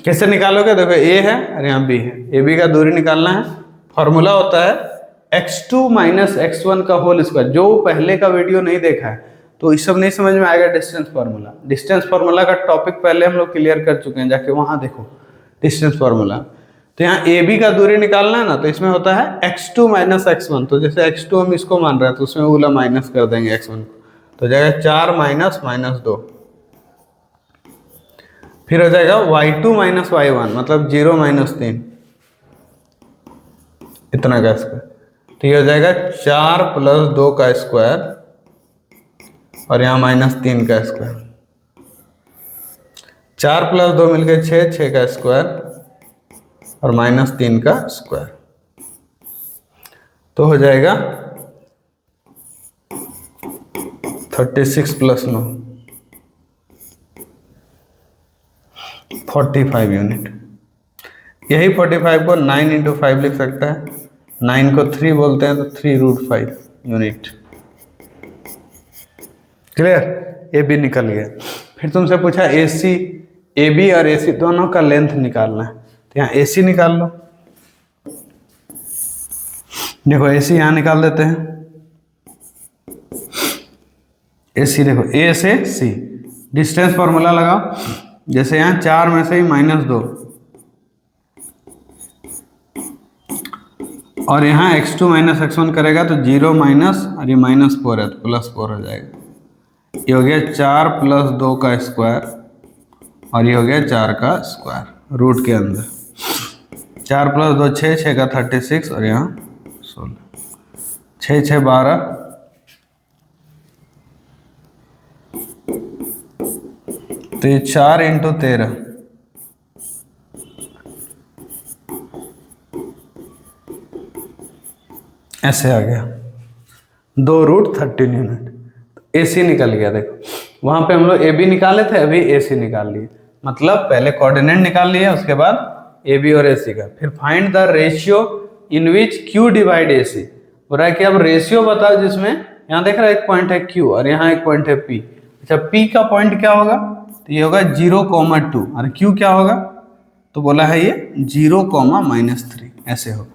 कैसे निकालोगे, देखो A है और यहाँ B है, AB का दूरी निकालना है। फॉर्मूला होता है x2 माइनस x1 का होल स्क्वायर। जो पहले का वीडियो नहीं देखा है तो इस सब नहीं समझ में आएगा। डिस्टेंस फार्मूला, डिस्टेंस फार्मूला का टॉपिक पहले हम लोग क्लियर कर चुके हैं, जाके वहां देखो डिस्टेंस फार्मूला। तो यहाँ AB का दूरी निकालना है ना, तो इसमें होता है x2 माइनस x1। तो जैसे x2 हम इसको मान रहे हैं तो उसमें वाला माइनस कर देंगे x1 को, तो जाएगा 4 माइनस -2, फिर हो जाएगा y2 माइनस y1 मतलब 0 माइनस 3, इतना का स्क्वायर। तो ये हो जाएगा 4 + 2 का स्क्वायर और यहाँ -3 का स्क्वायर। 4 + 2 मिलकर 6, 6 का स्क्वायर और -3 का स्क्वायर। तो हो जाएगा 36 + 9 45 यूनिट। यही 45 को 9 × 5 लिख सकता है, 9 को 3 बोलते हैं तो 3√5 यूनिट। क्लियर, ए बी निकल गया। फिर तुमसे पूछा AC, AB और AC दोनों का लेंथ निकालना है, तो यहाँ AC निकाल लो। देखो AC यहाँ निकाल देते हैं, AC देखो A से C, डिस्टेंस फॉर्मूला लगाओ। जैसे यहाँ 4 में से ही -2 और यहाँ x2 माइनस x1 करेगा तो 0 माइनस और ये -4 है तो +4 हो जाएगा। ये हो गया 4 + 2 का स्क्वायर और ये हो गया 4 का स्क्वायर रूट के अंदर। 4 + 2 6, 6 का 36 और यहाँ 16, 6 6 12, तो ये 4 × 13, ऐसे आ गया 2√13 यूनिट। AC निकल गया। देखो वहां पे हम लोग AB निकाले थे, अभी AC निकाल लिए, मतलब पहले कोऑर्डिनेट निकाल लिए, उसके बाद AB और AC का। फिर find the ratio in which Q divide AC। बोल रहा है कि अब रेशियो बताओ जिसमें, यहाँ देख रहा है एक पॉइंट है Q और यहाँ एक पॉइंट है P। अच्छा P का पॉइंट क्या होगा, तो ये होगा 0,2 और Q क्या होगा, तो बोला है ये 0,-3 ऐसे होगा।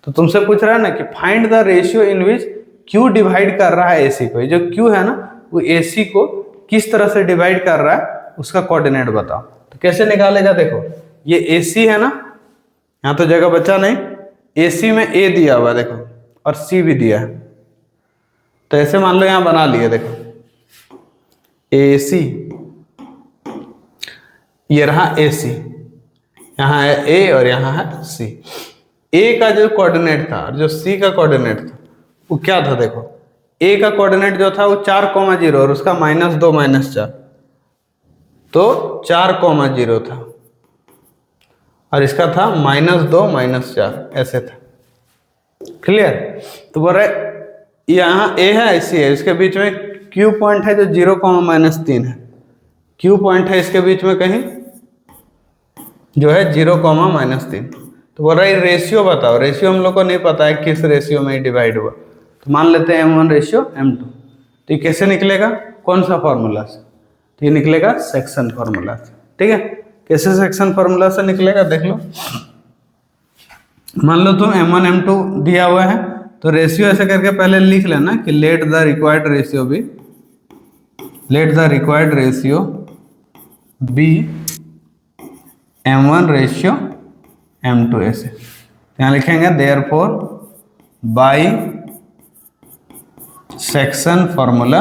तो तुमसे पूछ रहा है ना कि find the ratio in which Q divide कर रहा है AC को। ये जो Q है ना वो AC को किस तरह से डिवाइड कर रहा है, उसका कोऑर्डिनेट बताओ। तो कैसे निकालेगा, देखो ये AC है ना, यहाँ तो जगह बचा नहीं, AC में A दिया हुआ है देखो, और C भी दिया है, तो ऐसे मान लो यहाँ बना लिए, देखो AC, ये रहा AC, यहाँ है A और यहाँ है C। A का जो कोऑर्डिनेट था और जो C का कोऑर्डिनेट था वो क्या था, देखो A का कोऑर्डिनेट जो था वो 4,0 और उसका -2 -4, तो 4,0 था, और इसका था -2 -4 ऐसे था। क्लियर। तो बोल रहे यहाँ A है ऐसी है, इसके बीच में Q पॉइंट है जो 0,-3 है, Q पॉइंट है इसके बीच में कहीं जो है 0,-3। तो बोल रहा है रेशियो बताओ। रेशियो हम लोग को नहीं पता है किस रेशियो में डिवाइड हुआ, तो मान लेते हैं M1 रेशियो M2। तो ये कैसे निकलेगा, कौन सा फॉर्मूला से, तो ये निकलेगा सेक्शन फॉर्मूला से। ठीक है, कैसे सेक्शन फॉर्मूला से निकलेगा देख लो। मान लो तुम M1 M2 दिया हुआ है, तो रेशियो ऐसे करके पहले लिख लेना कि let the required ratio be M1 ratio M2 ऐसे। यहाँ लिखेंगे therefore by section formula,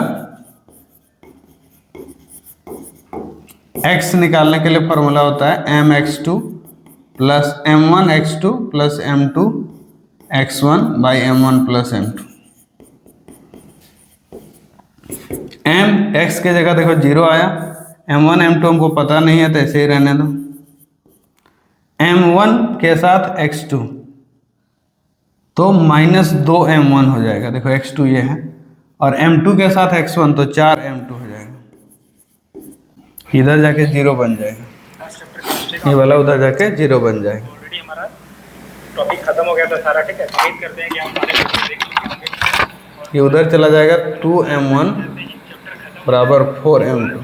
x निकालने के लिए फॉर्मूला होता है mx2 + m1x2 + m2x1 / m1 + m2। x के जगह देखो 0 आया, m1 m2 हमको पता नहीं है तो ऐसे ही रहने दो। m1 के साथ x2 तो -2 m1 हो जाएगा, देखो x2 ये है, और m2 के साथ x1 तो 4 m2 हो जाएगा, इधर जाके 0 बन जाएगा, ये वाला उधर जाके 0 बन जाएगा। ऑलरेडी हमारा टॉपिक खत्म हो गया था सारा, ठीक है। उम्मीद करते हैं कि आप हमारे वीडियो देख लीजिए। ये उधर चला जाएगा 2m1 = 4m2।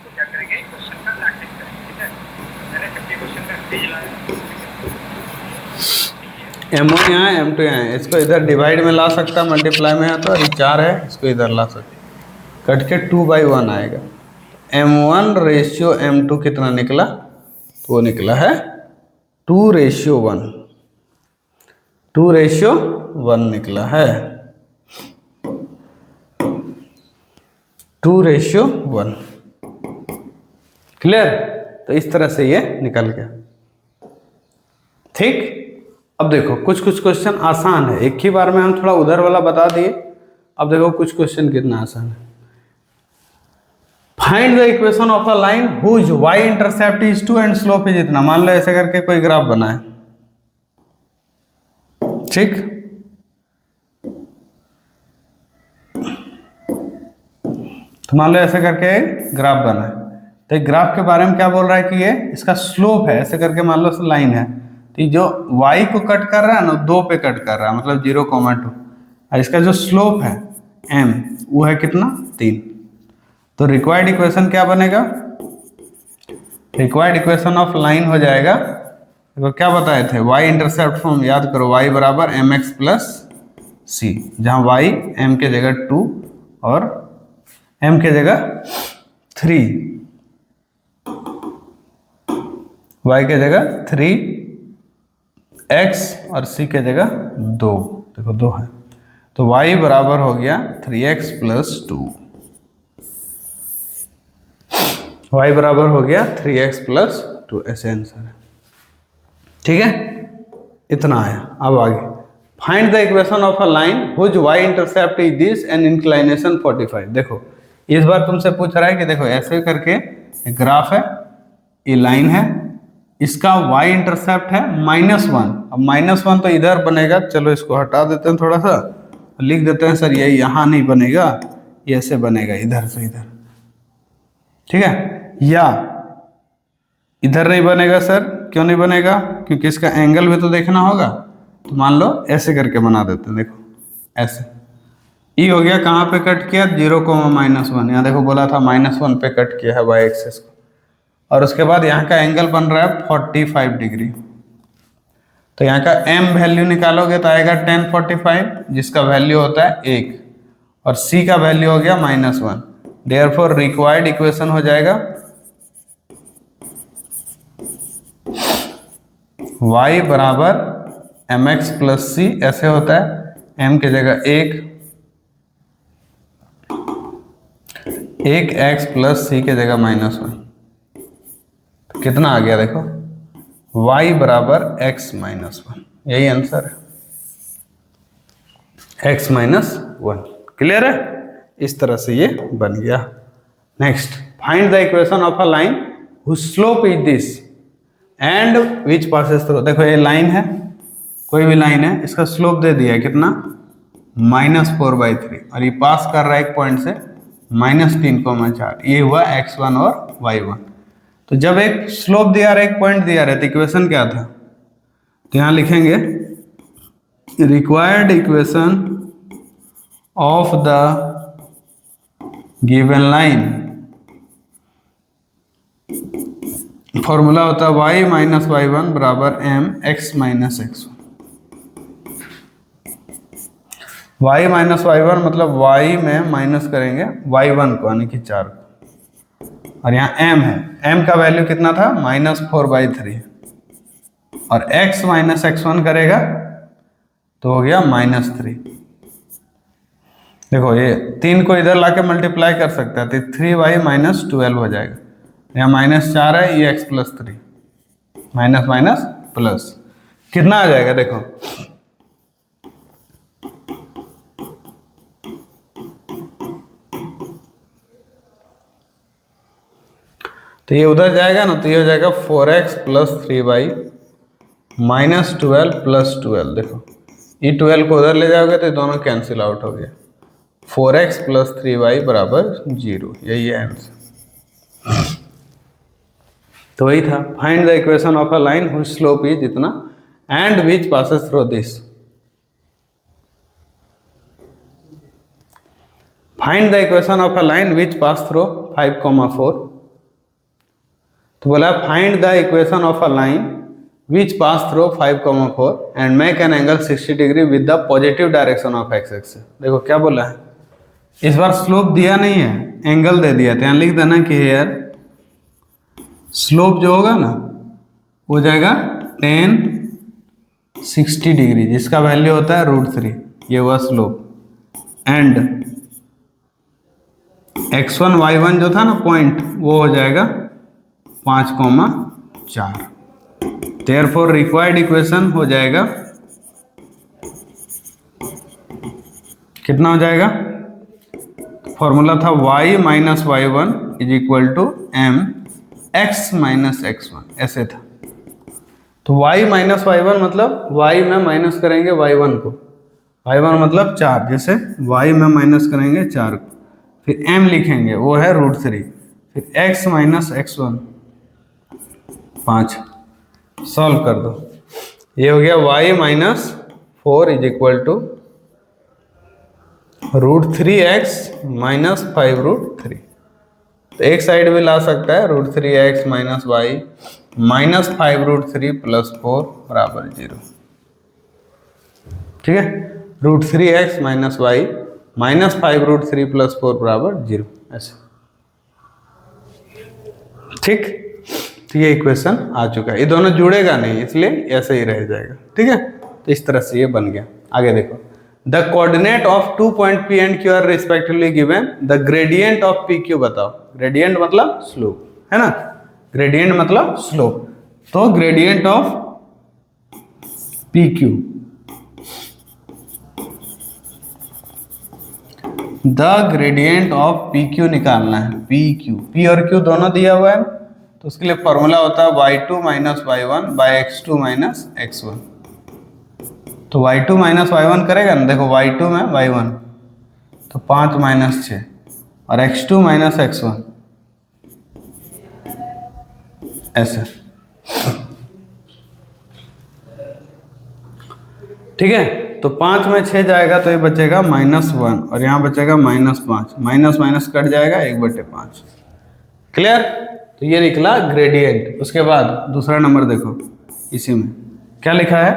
क्या करेंगे, क्वेश्चन का प्रैक्टिस करेंगे, ठीक है। मैंने 50 क्वेश्चन का पेज लाया, m1 यहाँ है, m2 यहाँ है, इसको इधर डिवाइड में ला सकता, मल्टीप्लाई में है तो, और 4 है इसको इधर ला सकते, कट के 2/1 आएगा। m1 रेशियो m2 कितना निकला, तो वो निकला है 2:1, 2:1 निकला है, 2:1। क्लियर। तो इस तरह से ये निकल गया। ठीक। अब देखो कुछ क्वेश्चन आसान है, एक ही बार में हम थोड़ा उधर वाला बता दिए। अब देखो कुछ क्वेश्चन कितना आसान है। Find the equation of a line whose y intercept is 2 and slope is इतना। मान लो ऐसे करके कोई ग्राफ बनाए, ठीक। तो मान लो ऐसे करके ग्राफ बना है, तो ग्राफ के बारे में क्या बोल रहा है कि ये इसका स्लोप है, ऐसे करके मान लो लाइन है, तो जो y को कट कर रहा है ना 2 पे कट कर रहा है, मतलब 0,2, और इसका जो स्लोप है m वो है कितना 3। तो रिक्वायर्ड इक्वेशन क्या बनेगा, रिक्वायर्ड इक्वेशन ऑफ लाइन हो जाएगा, देखो क्या बताए थे, y इंटरसेप्ट फॉर्म याद करो, y = mx + c, जहाँ y m के जगह 2 और m के जगह 3, y के जगह 3, x और c के जगह 2, देखो 2 है, तो y बराबर हो गया 3x + 2, y बराबर हो गया 3x + 2, ऐसे आंसर है। ठीक है। इतना आया। अब आगे find the equation of a line whose y intercept is this and inclination 45। देखो इस बार तुमसे पूछ रहा है कि देखो ऐसे करके एक ग्राफ है, ये लाइन है, इसका y इंटरसेप्ट है -1। अब -1 तो इधर बनेगा, चलो इसको हटा देते हैं थोड़ा सा, लिख देते हैं सर ये यहाँ नहीं बनेगा, ये ऐसे बनेगा इधर से इधर, ठीक है। या इधर नहीं बनेगा सर, क्यों नहीं बनेगा, क्योंकि इसका एंगल भी तो देखना होगा, तो मान लो ऐसे करके बना देते हैं। देखो ऐसे ई हो गया, कहाँ पे कट किया 0,-1, यहाँ देखो बोला था -1 पे कट किया है वाई एक्सिस को, और उसके बाद यहाँ का एंगल बन रहा है 45 डिग्री। तो यहाँ का m वैल्यू निकालोगे तो आएगा tan 45, जिसका वैल्यू होता है 1, और c का वैल्यू हो गया -1। देयरफॉर रिक्वायर्ड इक्वेशन हो जाएगा y बराबर mx प्लस c, ऐसे होता है m की जगह 1 x प्लस c की जगह -1। तो कितना आ गया देखो, y बराबर x -1, यही आंसर है, x -1। क्लियर है, इस तरह से ये बन गया। Next, find the equation of a line whose slope is this and which passes through. देखो ये लाइन है, कोई भी लाइन है, इसका स्लोप दे दिया है कितना, -4/3, और ये पास कर रहा है एक पॉइंट से -3,4, ये हुआ x1 और y1। तो जब एक स्लोप दिया रहा है, एक पॉइंट दिया रहा है, तो इक्वेशन क्या था, तो यहां लिखेंगे required equation of the given line, formula होता है y - y1 बराबर m x - x1। y - y1 मतलब y में माइनस करेंगे y1 को, यानी कि 4 को, और यहाँ m है, m का वैल्यू कितना था -4/3, और x - x1 करेगा तो हो गया -3। देखो ये 3 को इधर लाके मल्टीप्लाई कर सकता है, तो 3y - 12 हो जाएगा, यहाँ -4 है, ये x + 3, माइनस माइनस प्लस, कितना आ जाएगा देखो, तो ये उधर जाएगा ना, तो ये हो जाएगा 4x + 3y -12 + 12। देखो ये 12 को उधर ले जाओगे तो दोनों कैंसिल आउट हो गया, 4x + 3y = 0, यही है आंसर। तो वही था, find the equation of a line whose slope is इतना and which passes through this. Find the equation of a line which pass through 5,4। तो बोला find the equation of a line which pass through 5,4 and make an angle 60 degree with the positive direction of x axis. देखो क्या बोला है, इस बार स्लोप दिया नहीं है, एंगल दे दिया, तो यहाँ लिख देना कि हेयर स्लोप जो होगा ना वो जाएगा tan 60 डिग्री, जिसका वैल्यू होता है √3, ये हुआ स्लोप, एंड x1 y1 जो था ना पॉइंट, वो हो जाएगा 5,4। देयरफॉर रिक्वायर्ड इक्वेशन हो जाएगा, कितना हो जाएगा, फॉर्मूला था y - y1 = m x - x1, ऐसे था। तो y - y1 मतलब y में माइनस करेंगे y1 को, y1 मतलब 4, जैसे y में माइनस करेंगे 4 को, फिर m लिखेंगे वो है √3, फिर x - x1 5, सॉल्व कर दो, ये हो गया y - 4 = √3x - 5√3। तो एक साइड भी ला सकता है, √3x - y - 5√3 + 4 = 0, ठीक है, √3x - y - 5√3 + 4 = 0, ऐसे, ठीक। तो ये इक्वेशन आ चुका है, ये दोनों जुड़ेगा नहीं, इसलिए ऐसे ही रह जाएगा, ठीक है। तो इस तरह से ये बन गया। आगे देखो, the coordinate of 2 point P and Q are respectively given, the gradient of PQ बताओ। ग्रेडियंट मतलब स्लोप, है ना, ग्रेडियंट मतलब स्लोप, तो gradient of P Q, the gradient of P Q निकालना है। पी क्यू, पी और क्यू दोनों दिया हुआ है, तो उसके लिए फॉर्मूला होता है y2 minus y1 by x2 minus x1। तो y2 माइनस y1 करेगा ना, देखो y2 में y1 तो 5 माइनस 6 और x2 माइनस x1 ऐसे, ठीक है। तो 5 में 6 जाएगा तो ये बचेगा -1 और यहाँ बचेगा -5, माइनस माइनस कट जाएगा 1/5। क्लियर? तो ये निकला ग्रेडियंट। उसके बाद दूसरा नंबर देखो, इसी में क्या लिखा है,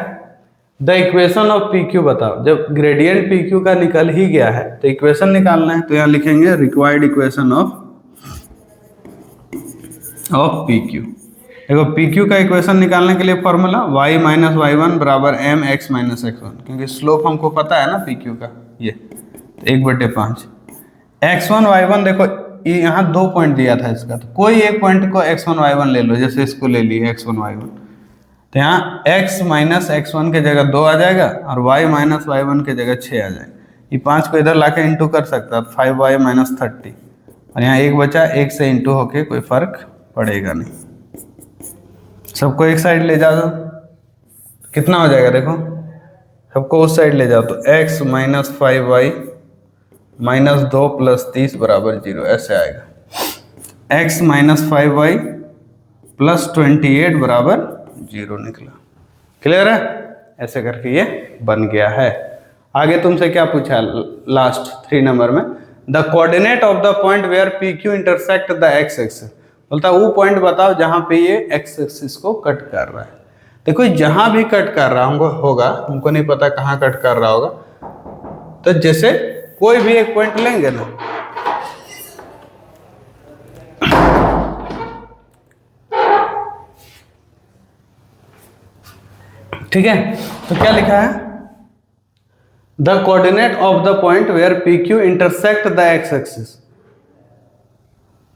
the equation of P Q बताओ। जब ग्रेडियंट पी क्यू का निकल ही गया है तो इक्वेशन निकालना है, तो यहाँ लिखेंगे required equation of P Q. देखो पी क्यू का इक्वेशन निकालने के लिए फॉर्मूला y माइनस y1 बराबर एम एक्स माइनस x1, क्योंकि स्लोप हमको पता है ना पी क्यू का, ये तो 1/5 x1 y1। देखो ये यहाँ 2 पॉइंट दिया था इसका, तो कोई एक पॉइंट को x1 y1 ले लो, जैसे इसको ले लिए x1 y1, तो यहाँ x माइनस x1 के जगह 2 आ जाएगा और y माइनस y1 के जगह 6 आ जाएगा। ये 5 को इधर लाके इंटू कर सकता है, 5y माइनस 30, और यहाँ 1 बचा, 1 से इंटू होके कोई फर्क पड़ेगा नहीं। सबको एक साइड ले जाओ, कितना हो जाएगा देखो, सबको उस साइड ले जाओ तो x minus 5y minus 2 plus 30 बराबर 0 ऐसे आएगा। x माइनस 5y प्लस 28 बराबर 0 निकला। क्लियर है? ऐसे करके ये बन गया है। आगे तुमसे क्या पूछा लास्ट 3 नंबर में, the coordinate of the point where P Q intersect the x axis. बोलता है वो पॉइंट बताओ जहां पे ये एक्स एक्सिस को कट कर रहा है। देखो जहां भी कट कर रहा होगा, हमको नहीं पता कहाँ कट कर रहा होगा, तो जैसे कोई भी एक पॉइंट लेंगे ना, ठीक है, तो क्या लिखा है, the coordinate of the point where P Q intersect the x axis.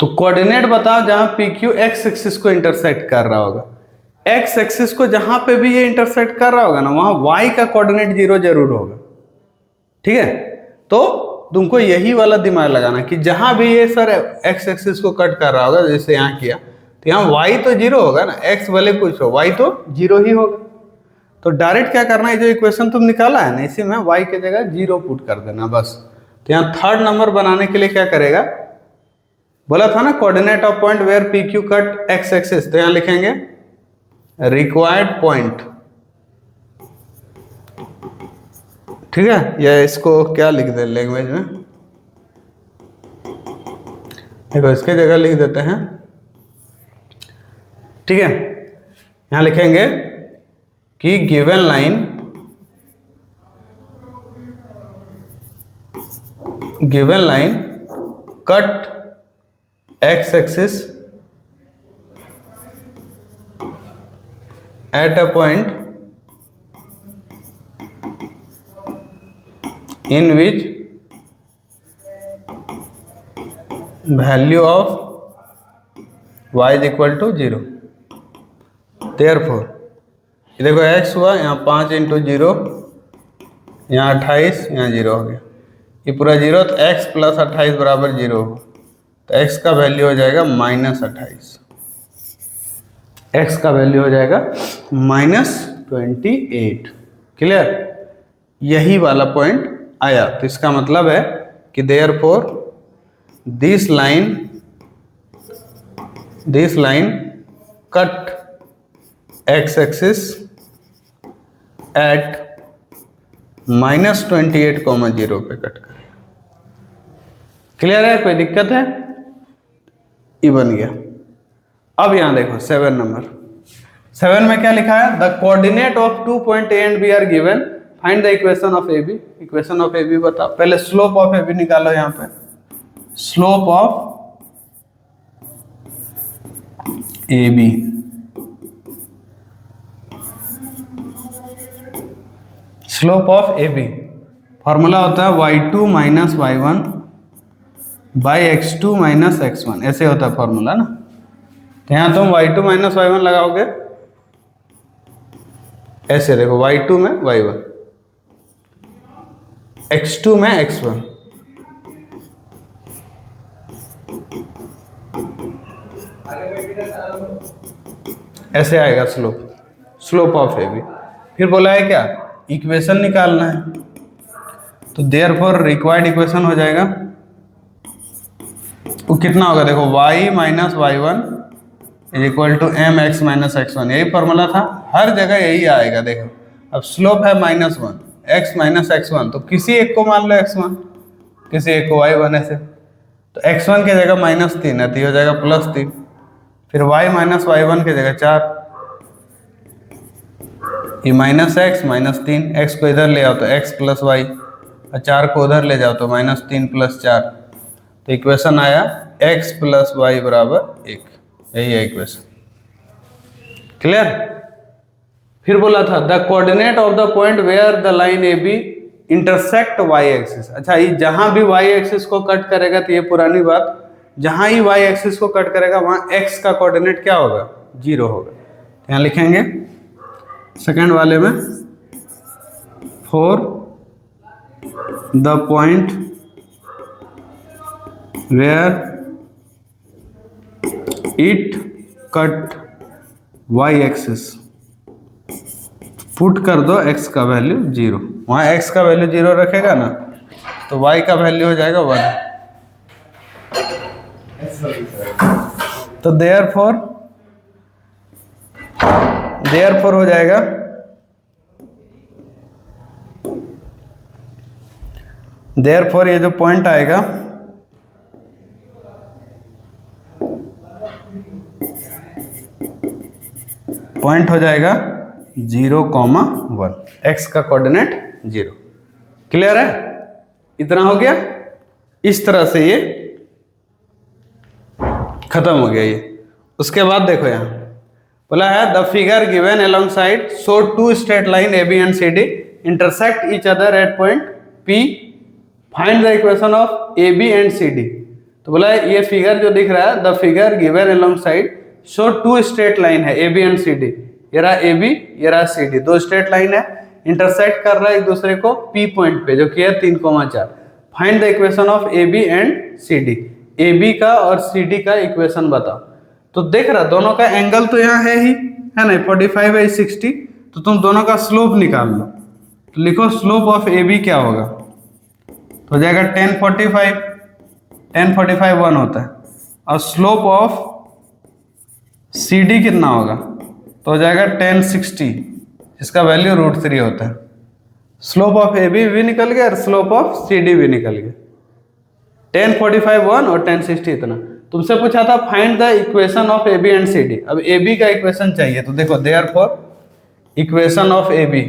तो कोऑर्डिनेट बताओ जहां पी क्यू एक्स एक्सिस को इंटरसेक्ट कर रहा होगा। एक्स एक्सिस को जहां पे भी ये इंटरसेक्ट कर रहा होगा ना, वहां वाई का कोऑर्डिनेट 0 जरूर होगा। ठीक है, तो तुमको यही वाला दिमाग लगाना कि जहां भी ये सर एक्स एक्सिस को कट कर रहा होगा, जैसे यहाँ किया, तो यहाँ वाई तो 0 होगा ना, एक्स भले कुछ हो, वाई तो 0 ही होगा। तो डायरेक्ट क्या करना है, जो इक्वेशन तुम निकाला है ना, इसी में वाई की जगह 0 पुट कर देना बस। तो यहाँ 3rd नंबर बनाने के लिए क्या करेगा, बोला था ना coordinate of point where P Q cut X axis, तो यहां लिखेंगे रिक्वायर्ड पॉइंट। ठीक है, या इसको क्या लिख दे लैंग्वेज में, देखो इसके जगह लिख देते हैं। ठीक है, यहां लिखेंगे कि given line cut x axis at a point in which value of y is equal to 0। Therefore ये देखो x हुआ, यहाँ 5 × 0, यहाँ 28, यहाँ 0 हो गया, ये पूरा 0, तो x प्लस 28 बराबर 0 हो, तो x का वैल्यू हो जाएगा -28, x का वैल्यू हो जाएगा -28। क्लियर? यही वाला पॉइंट आया, तो इसका मतलब है कि therefore this line cut x axis at -28,0 पे कट करें। क्लियर है? कोई दिक्कत है? ये बन गया। अब यहां देखो 7 नंबर, 7 में क्या लिखा है, the coordinate of 2 point A and B are given, find the equation of A B. Equation of A B बताओ, पहले स्लोप ऑफ ए बी निकालो। यहां पे slope of A B, slope of A B formula होता है y2 minus y1 by x2 minus x1, ऐसे होता है फॉर्मूला ना। तो यहाँ तुम y2 माइनस y1 लगाओगे ऐसे देखो y2 में y1, x2 में x1, ऐसे आएगा स्लोप ऑफ ए बी। फिर बोला है क्या, इक्वेशन निकालना है, तो देयरफॉर रिक्वायर्ड इक्वेशन हो जाएगा, वो कितना होगा देखो, y minus y1 is equal to M X minus x1, यही फॉर्मूला था, हर जगह यही आएगा। देखो अब स्लोप है -1, x माइनस x1, तो किसी एक को मान लो x1, किसी एक को y1 ऐसे, तो x1 की जगह -3 है तो ये हो जाएगा +3, फिर y माइनस y1 की जगह 4, ये -x -3, x को इधर ले आओ तो x प्लस y, और 4 को उधर ले जाओ तो -3 + 4, तो इक्वेशन आया x प्लस वाई बराबर 1, यही है इक्वेशन। क्लियर। फिर बोला था the coordinate of the point where the line A B intersect Y axis. अच्छा, ये जहां भी वाई एक्सिस को कट करेगा, तो ये पुरानी बात, जहां ही वाई एक्सिस को कट करेगा वहां x का कोऑर्डिनेट क्या होगा, 0 होगा। यहाँ लिखेंगे सेकंड वाले में, for the point where it cut Y axis, put कर दो x का वैल्यू 0, वहाँ x का वैल्यू 0 रखेगा ना, तो y का वैल्यू हो जाएगा 1। तो देयरफॉर हो जाएगा देयरफॉर ये जो पॉइंट आएगा, पॉइंट हो जाएगा 0,1, x का कोऑर्डिनेट 0। क्लियर है, इतना हो गया। इस तरह से ये खत्म हो गया ये। उसके बाद देखो यहाँ बोला है the figure given alongside show two straight line A B and C D intersect each other at point P, find the equation of A B and C D. तो बोला है ये फिगर जो दिख रहा है, the figure given alongside show two straight line है A B and C D, ये रहा ए बी, ये रहा सी डी, दो स्ट्रेट लाइन है, इंटरसेक्ट कर रहा है एक दूसरे को P पॉइंट पे, जो कि है 3,4। Find the equation of A B and C D, A B का और सी डी का इक्वेशन बताओ। तो देख रहा दोनों का एंगल तो यहाँ है ही, है ना, 45 है 60, तो तुम दोनों का स्लोप निकाल लो। तो लिखो स्लोप ऑफ ए बी क्या होगा, तो हो जाएगा 1045, 1045 1 होता है, और स्लोप ऑफ सी डी कितना होगा, तो हो जाएगा 1060, इसका वैल्यू √3 होता है। स्लोप ऑफ ए बी भी निकल गया और स्लोप ऑफ सी डी भी निकल गया। 1045 1 और 1060 इतना। तुमसे पूछा था find the equation of A B and C D. अब ए बी का इक्वेशन चाहिए, तो देखो therefore equation of A B,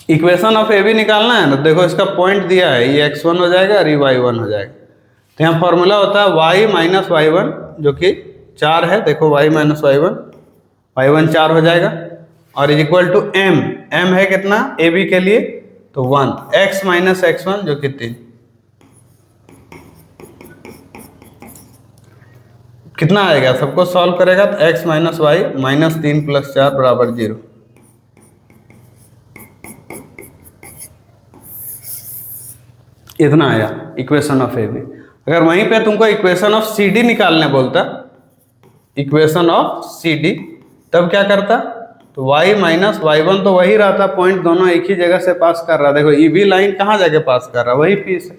equation of A B निकालना है ना, देखो इसका पॉइंट दिया है, ये x1 हो जाएगा और ये y1 हो जाएगा। तो यहाँ फॉर्मूला होता है y माइनस y1 जो कि 4 है, देखो y माइनस y1 4 हो जाएगा, और इज इक्वल टू m है कितना ए बी के लिए, तो 1, x माइनस x1 जो कि 3, कितना आएगा, सबको सॉल्व करेगा तो x माइनस y -3 + 4 बराबर 0। इतना आया इक्वेशन ऑफ ए बी। अगर वहीं पे तुमको इक्वेशन ऑफ सी डी निकालने बोलता, इक्वेशन ऑफ सी डी, तब क्या करता, तो y माइनस y1 तो वही रहता, पॉइंट दोनों एक ही जगह से पास कर रहा, देखो ई बी लाइन कहाँ जाके पास कर रहा, वही P से,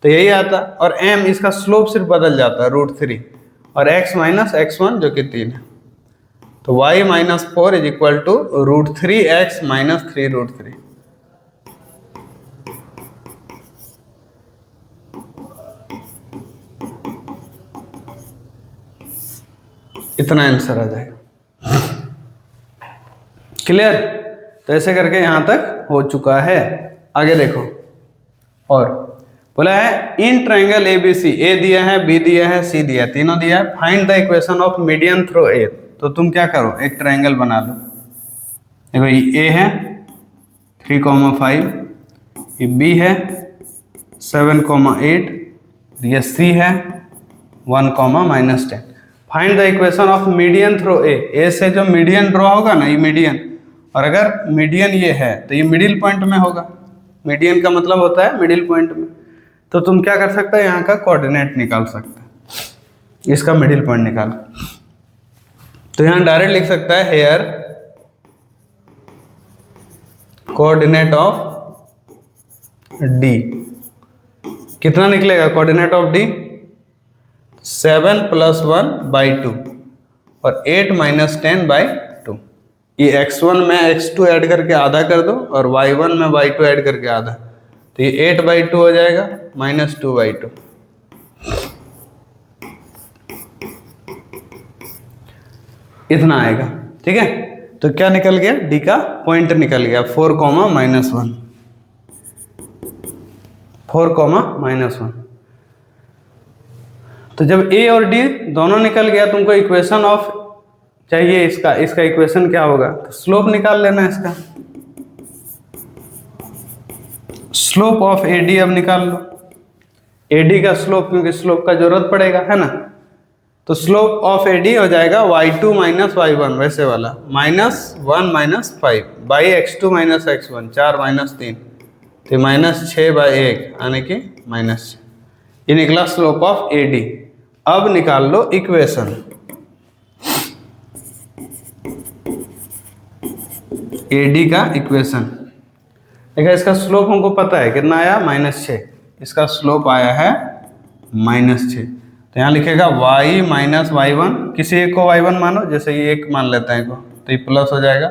तो यही आता, और m इसका स्लोप सिर्फ बदल जाता है √3, और x माइनस x1 जो कि 3 है, तो y minus 4 is equal to √3x minus 3√3। इतना आंसर आ जाएगा। क्लियर। तो ऐसे करके यहां तक हो चुका है। आगे देखो, और बोला है in triangle A B C, A दिया है, बी दिया है, सी दिया है, तीनों दिया है, find the equation of median through a. तो तुम क्या करो, एक ट्रायंगल बना लो, देखो ये ए है 3,5, ये बी है 7,8, ये सी है 1, -10। Find the equation of median through A से जो मीडियन ड्रॉ होगा ना, ये मीडियन, और अगर मीडियन ये है तो ये मिडिल पॉइंट में होगा। मीडियन का मतलब होता है मिडिल पॉइंट में। तो तुम क्या कर सकते हो, यहाँ का कोऑर्डिनेट निकाल सकते हो, इसका मिडिल पॉइंट निकाल। तो यहाँ डायरेक्ट लिख सकता है हेयर कोऑर्डिनेट ऑफ डी। कितना निकलेगा कोऑर्डिनेट ऑफ डी? 7 + 1/2 और 8 - 10/2। ये x1 में x2 ऐड करके आधा कर दो और y1 में y2 ऐड करके आधा, तो ये 8/2 हो जाएगा -2/2। इतना आएगा, ठीक है। तो क्या निकल गया, डी का पॉइंट निकल गया 4, -1, 4, -1। तो जब ए और डी दोनों निकल गया, तुमको इक्वेशन ऑफ चाहिए इसका इक्वेशन क्या होगा, तो स्लोप निकाल लेना है इसका। स्लोप ऑफ एडी अब निकाल लो, एडी का स्लोप, क्योंकि स्लोप का जरूरत पड़ेगा, है ना। तो स्लोप ऑफ एडी हो जाएगा y2 - y1 वैसे वाला, -1 - 5 बाई x2 - x1, 4 - 3, तो -6/1 यानी कि -6। ये निकला स्लोप ऑफ एडी। अब निकाल लो इक्वेशन एडी का इक्वेशन। देखा, इसका स्लोप हमको पता है कितना आया, -6। इसका स्लोप आया है -6। तो यहाँ लिखेगा y - y1, किसी एक को y1 मानो, जैसे ये एक मान लेते हैं को, तो ये प्लस हो जाएगा,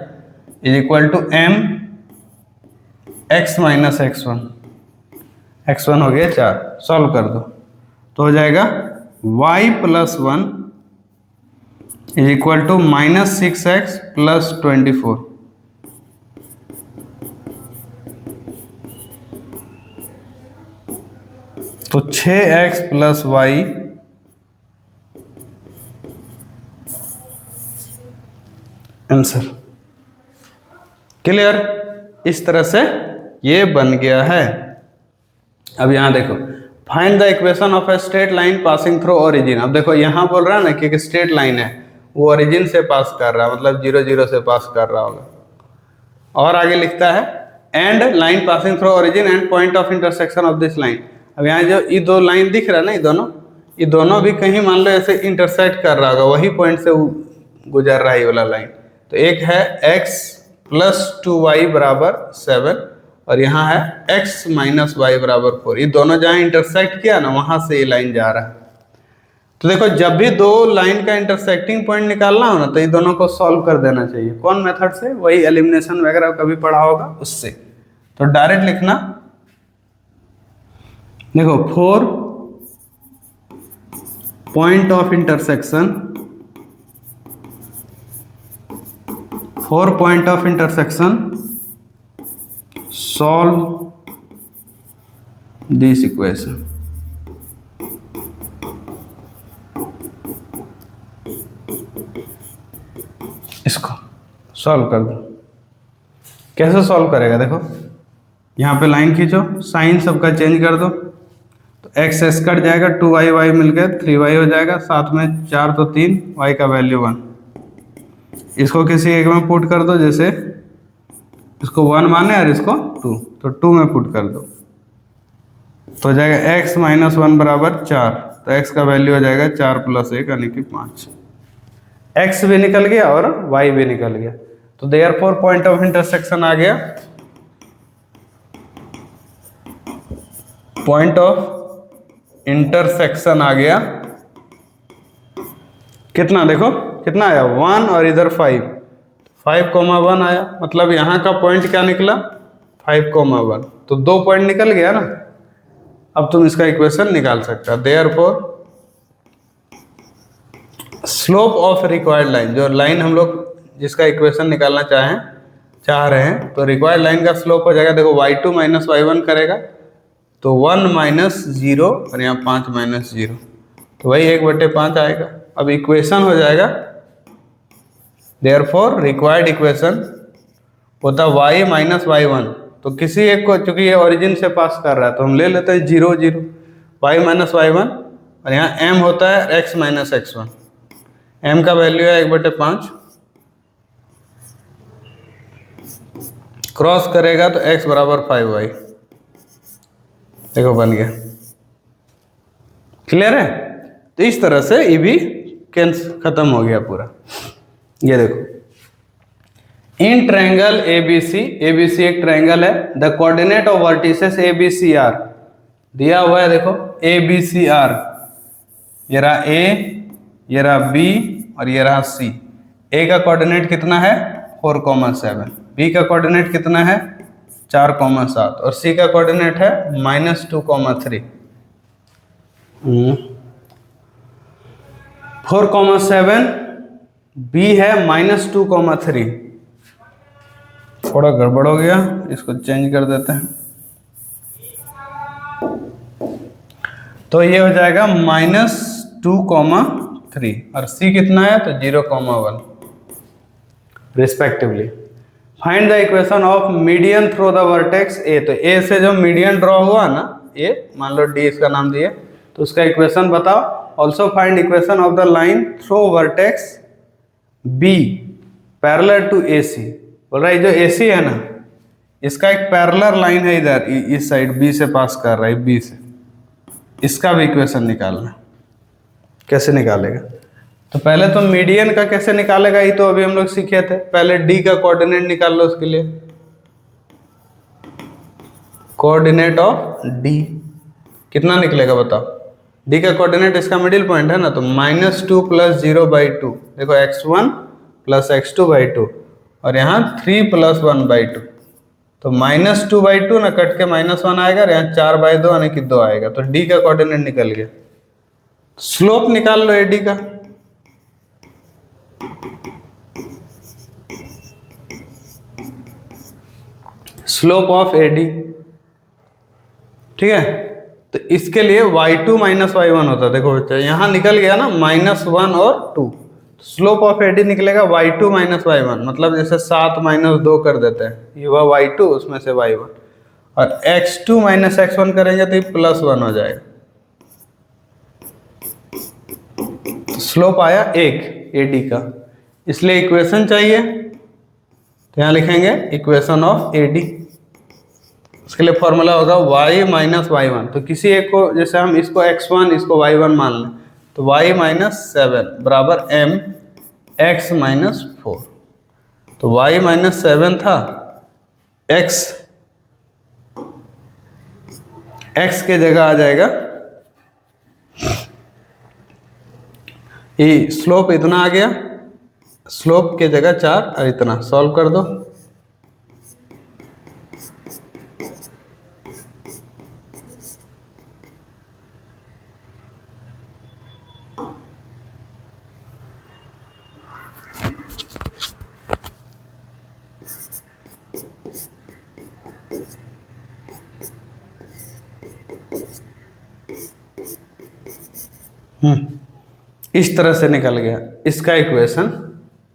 is = m x - x1। x1 हो गया 4, सॉल्व कर दो तो हो जाएगा y + 1 इज = -6x + 24। तो 6x + y आंसर। क्लियर? इस तरह से ये बन गया है। अब यहां देखो, find the equation of a straight line passing through origin. अब देखो यहां बोल रहा है ना कि एक स्ट्रेट लाइन है, वो ओरिजिन से पास कर रहा है, मतलब 0, 0 से पास कर रहा होगा। और आगे लिखता है and line passing through origin and point of intersection of this line. अब यहाँ जो ये दो लाइन दिख रहा है ना, ये दोनों भी कहीं मान लो ऐसे इंटरसेक्ट कर रहा होगा, वही पॉइंट से गुजर रहा है ये वाला लाइन। तो एक है x + 2y = 7 और यहाँ है x - y = 4। ये दोनों जहाँ इंटरसेक्ट किया ना, वहां से ये लाइन जा रहा है। तो देखो, जब भी दो लाइन का इंटरसेक्टिंग पॉइंट निकालना हो ना, तो ये दोनों को सॉल्व कर देना चाहिए। कौन मेथड से? वही एलिमिनेशन वगैरह कभी पढ़ा होगा उससे। तो डायरेक्ट लिखना, देखो 4 point of intersection, 4 point of intersection solve this equation. इसको सॉल्व कर दो। कैसे सॉल्व करेगा? देखो यहाँ पे लाइन खींचो, साइन सबका चेंज कर दो, तो x s कट जाएगा, 2y y मिल गया 3y हो जाएगा, साथ में 4 तो 3, y का वैल्यू 1। इसको किसी एक में पुट कर दो, जैसे इसको 1 माने और इसको 2, तो 2 में पुट कर दो तो हो जाएगा x - 1 = 4। तो x का वैल्यू हो जाएगा 4 + 1 यानी कि 5। x भी निकल गया और y भी निकल गया। तो देयरफॉर पॉइंट ऑफ इंटरसेक्शन आ गया, पॉइंट ऑफ इंटरसेक्शन आ गया कितना, देखो कितना आया 1 और इधर 5, 5,1 आया। मतलब यहाँ का पॉइंट क्या निकला 5,1, तो 2 पॉइंट निकल गया ना। अब तुम इसका इक्वेशन निकाल सकते हो। Therefore slope of required line, जो लाइन हम लोग जिसका इक्वेशन निकालना चाह रहे हैं, तो रिक्वायर्ड लाइन का स्लोप हो जाएगा, देखो y2 - y1 करेगा तो 1 - 0 और यहाँ 5 - 0, तो वही 1/5 आएगा। अब इक्वेशन हो जाएगा, देयरफॉर रिक्वायर्ड इक्वेशन होता y - y1। तो किसी एक को, चूंकि ये ओरिजिन से पास कर रहा है, तो हम ले लेते हैं 0, 0, y - y1 और यहाँ m होता है x - x1। m का वैल्यू है 1/5, क्रॉस करेगा तो x बराबर 5y, देखो बन गया। क्लियर है? तो इस तरह से ये भी खत्म हो गया पूरा। ये देखो, इन ट्रायंगल ABC, ABC एक ट्रायंगल है, the coordinate of vertices ABCR दिया हुआ है, देखो ABCR, ये रहा A, ये रहा B और ये रहा C। A का कोऑर्डिनेट कितना है 4,7, B का कोऑर्डिनेट कितना है 4,7 और C का कोऑर्डिनेट है -2,3। 4,7, B है -2,3। थोड़ा गड़बड़ हो गया, इसको चेंज कर देते हैं। तो ये हो जाएगा -2,3 और C कितना है तो 0,1 respectively. Find the equation of median through the vertex A। तो A से जो मीडियन ड्रॉ हुआ ना, A मान लो D इसका नाम दिए, तो उसका इक्वेशन बताओ। Also find equation of the line through vertex B parallel to AC। बोल रहा है जो AC है ना, इसका एक पैरेलल लाइन है इधर, इस साइड B से पास कर रहा है, B से, इसका भी इक्वेशन निकालना। कैसे निकालेगा? तो पहले तो मीडियन का कैसे निकालेगा, ये तो अभी हम लोग सीखे थे। पहले D का कोऑर्डिनेट निकाल लो, उसके लिए कोऑर्डिनेट ऑफ D कितना निकलेगा बताओ। D का कोऑर्डिनेट इसका मिडिल पॉइंट है ना, तो -2 + 0/2, देखो x1 + x2/2 और यहाँ 3 + 1/2, तो -2/2 ना कट के -1 आएगा और यहाँ 4/2 यानी कि 2 आएगा। तो D का कोऑर्डिनेट निकल गया। स्लोप निकाल लो AD का। स्लोप ऑफ AD, ठीक है, तो इसके लिए y2 - y1 होता है। देखो बच्चा यहाँ निकल गया ना -1 और 2, स्लोप ऑफ AD निकलेगा y2 - y1, मतलब जैसे 7 - 2 कर देते हैं, ये हुआ y2, उसमें से y1, और x2 - x1 करेंगे तो ये +1 हो जाएगा। तो स्लोप आया 1 AD का, इसलिए इक्वेशन चाहिए, तो यहाँ लिखेंगे इक्वेशन ऑफ AD। उसके लिए फॉर्मूला होगा y - y1। तो किसी एक को, जैसे हम इसको x1 इसको y1 मान लें, तो y - 7 बराबर m x - 4। तो y - 7 था, x के जगह आ जाएगा, ये स्लोप इतना आ गया, स्लोप के जगह 4 और इतना, सॉल्व कर दो। इस तरह से निकल गया, इसका इक्वेशन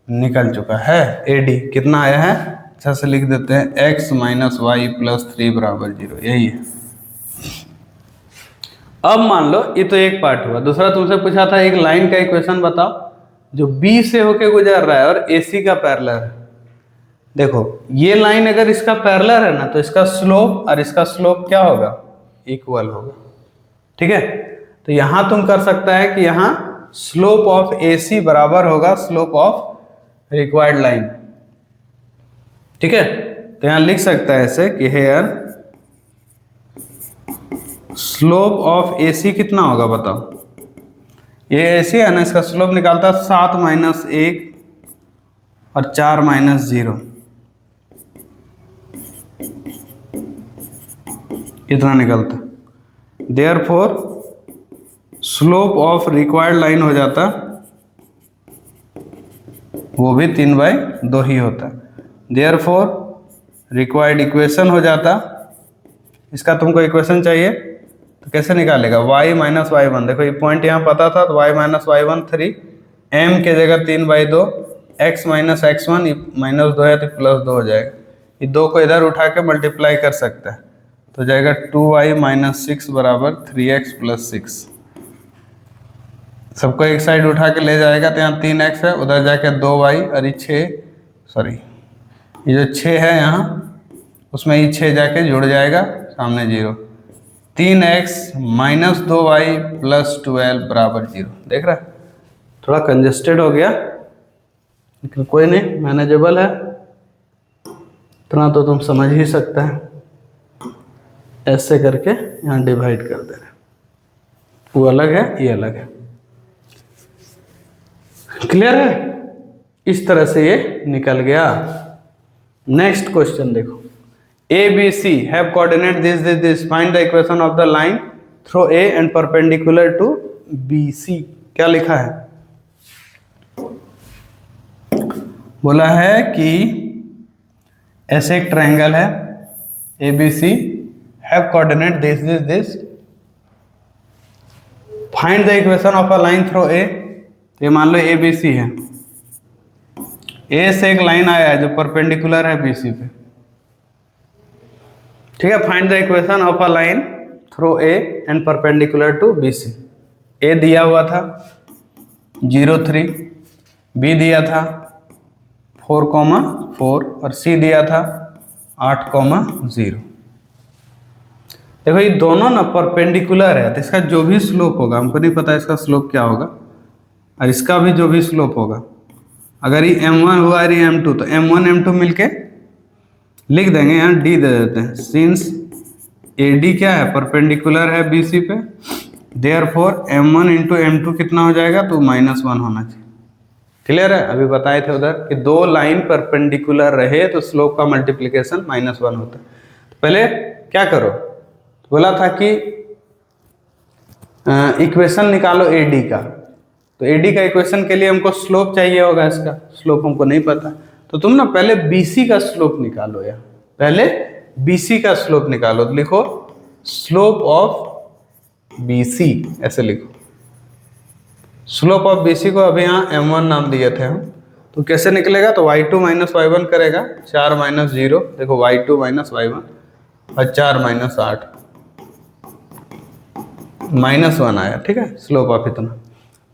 निकल चुका है। AD कितना आया है, अच्छा से लिख देते हैं, x - y + 3 = 0, यही है। अब मान लो ये तो एक पार्ट हुआ, दूसरा तुमसे पूछा था एक लाइन का इक्वेशन बताओ जो B से होके गुजर रहा है और AC का पैरेलल है। देखो ये लाइन अगर इसका पैरेलल है ना, तो इसका स्लोप और इसका स्लोप क्या होगा, इक्वल होगा, ठीक है। तो यहां तुम कर सकता है कि यहाँ स्लोप ऑफ AC बराबर होगा स्लोप ऑफ रिक्वायर्ड लाइन, ठीक है। तो यहां लिख सकता है ऐसे कि हेयर स्लोप ऑफ AC कितना होगा बताओ। ये AC है ना, इसका स्लोप निकालता है 7 - 1 और 4 - 0, इतना निकलता। Therefore slope of required line हो जाता, वो भी 3/2 ही होता। देयरफॉर रिक्वायर्ड इक्वेशन हो जाता, इसका तुमको इक्वेशन चाहिए तो कैसे निकालेगा, y - y1। देखो ये पॉइंट यहाँ पता था, तो y - y1 3, m के जगह 3/2, x - x1, -2 है तो +2 हो जाएगा। ये 2 को इधर उठा के मल्टीप्लाई कर सकते हैं, तो जाएगा 2y - 6 = 3x + 6। सबको एक साइड उठा के ले जाएगा तो यहाँ 3x है, उधर जाके 2y और ये 6, सॉरी ये जो 6 है यहाँ उसमें ये 6 जाके जुड़ जाएगा, सामने 0। 3x माइनस 2y प्लस 12 बराबर 0। देख रहा है, थोड़ा कंजेस्टेड हो गया लेकिन कोई नहीं, मैनेजेबल है, इतना तो तुम समझ ही सकते हैं। ऐसे करके यहाँ डिवाइड कर दे रहे, वो अलग है ये अलग है। क्लियर है? इस तरह से ये निकल गया। नेक्स्ट क्वेश्चन देखो, A B C have coordinate this find the equation of the line through A and perpendicular to B C. क्या लिखा है? बोला है कि ऐसे एक ट्रायंगल है A B C, have coordinate this find the equation of a line through A. ये मान लो ए बी सी है, ए से एक लाइन आया है जो परपेंडिकुलर है बी सी पे, ठीक है। Find the equation of a line through A and perpendicular to B C. A दिया हुआ था 0 3, बी दिया था 4, 4 और सी दिया था 8, 0। देखो ये दोनों ना परपेंडिकुलर है, तो इसका जो भी स्लोप होगा, हमको नहीं पता इसका स्लोप क्या होगा, और इसका भी जो भी स्लोप होगा, अगर ये m1 हुआ और ये m2, तो m1 m2 मिलके लिख देंगे, यहाँ d दे देते हैं। सिंस AD क्या है, परपेंडिकुलर है BC पे, देयरफॉर m1 इंटू m2 कितना हो जाएगा, तो -1 होना चाहिए। क्लियर है? अभी बताए थे उधर कि दो लाइन परपेंडिकुलर रहे तो स्लोप का मल्टीप्लिकेशन -1 होता है। तो पहले क्या करो, बोला था कि इक्वेशन निकालो AD का, तो AD का इक्वेशन के लिए हमको स्लोप चाहिए होगा, इसका स्लोप हमको नहीं पता, तो तुम ना पहले BC का स्लोप निकालो, या पहले BC का स्लोप निकालो। तो लिखो स्लोप ऑफ BC, ऐसे लिखो स्लोप ऑफ BC को। अभी यहाँ m1 नाम दिए थे हम, तो कैसे निकलेगा, तो y2 माइनस y1 करेगा, 4 माइनस 0, देखो y2 माइनस y1 और 4 माइनस 8, -1 आया, ठीक है। स्लोप ऑफ इतना,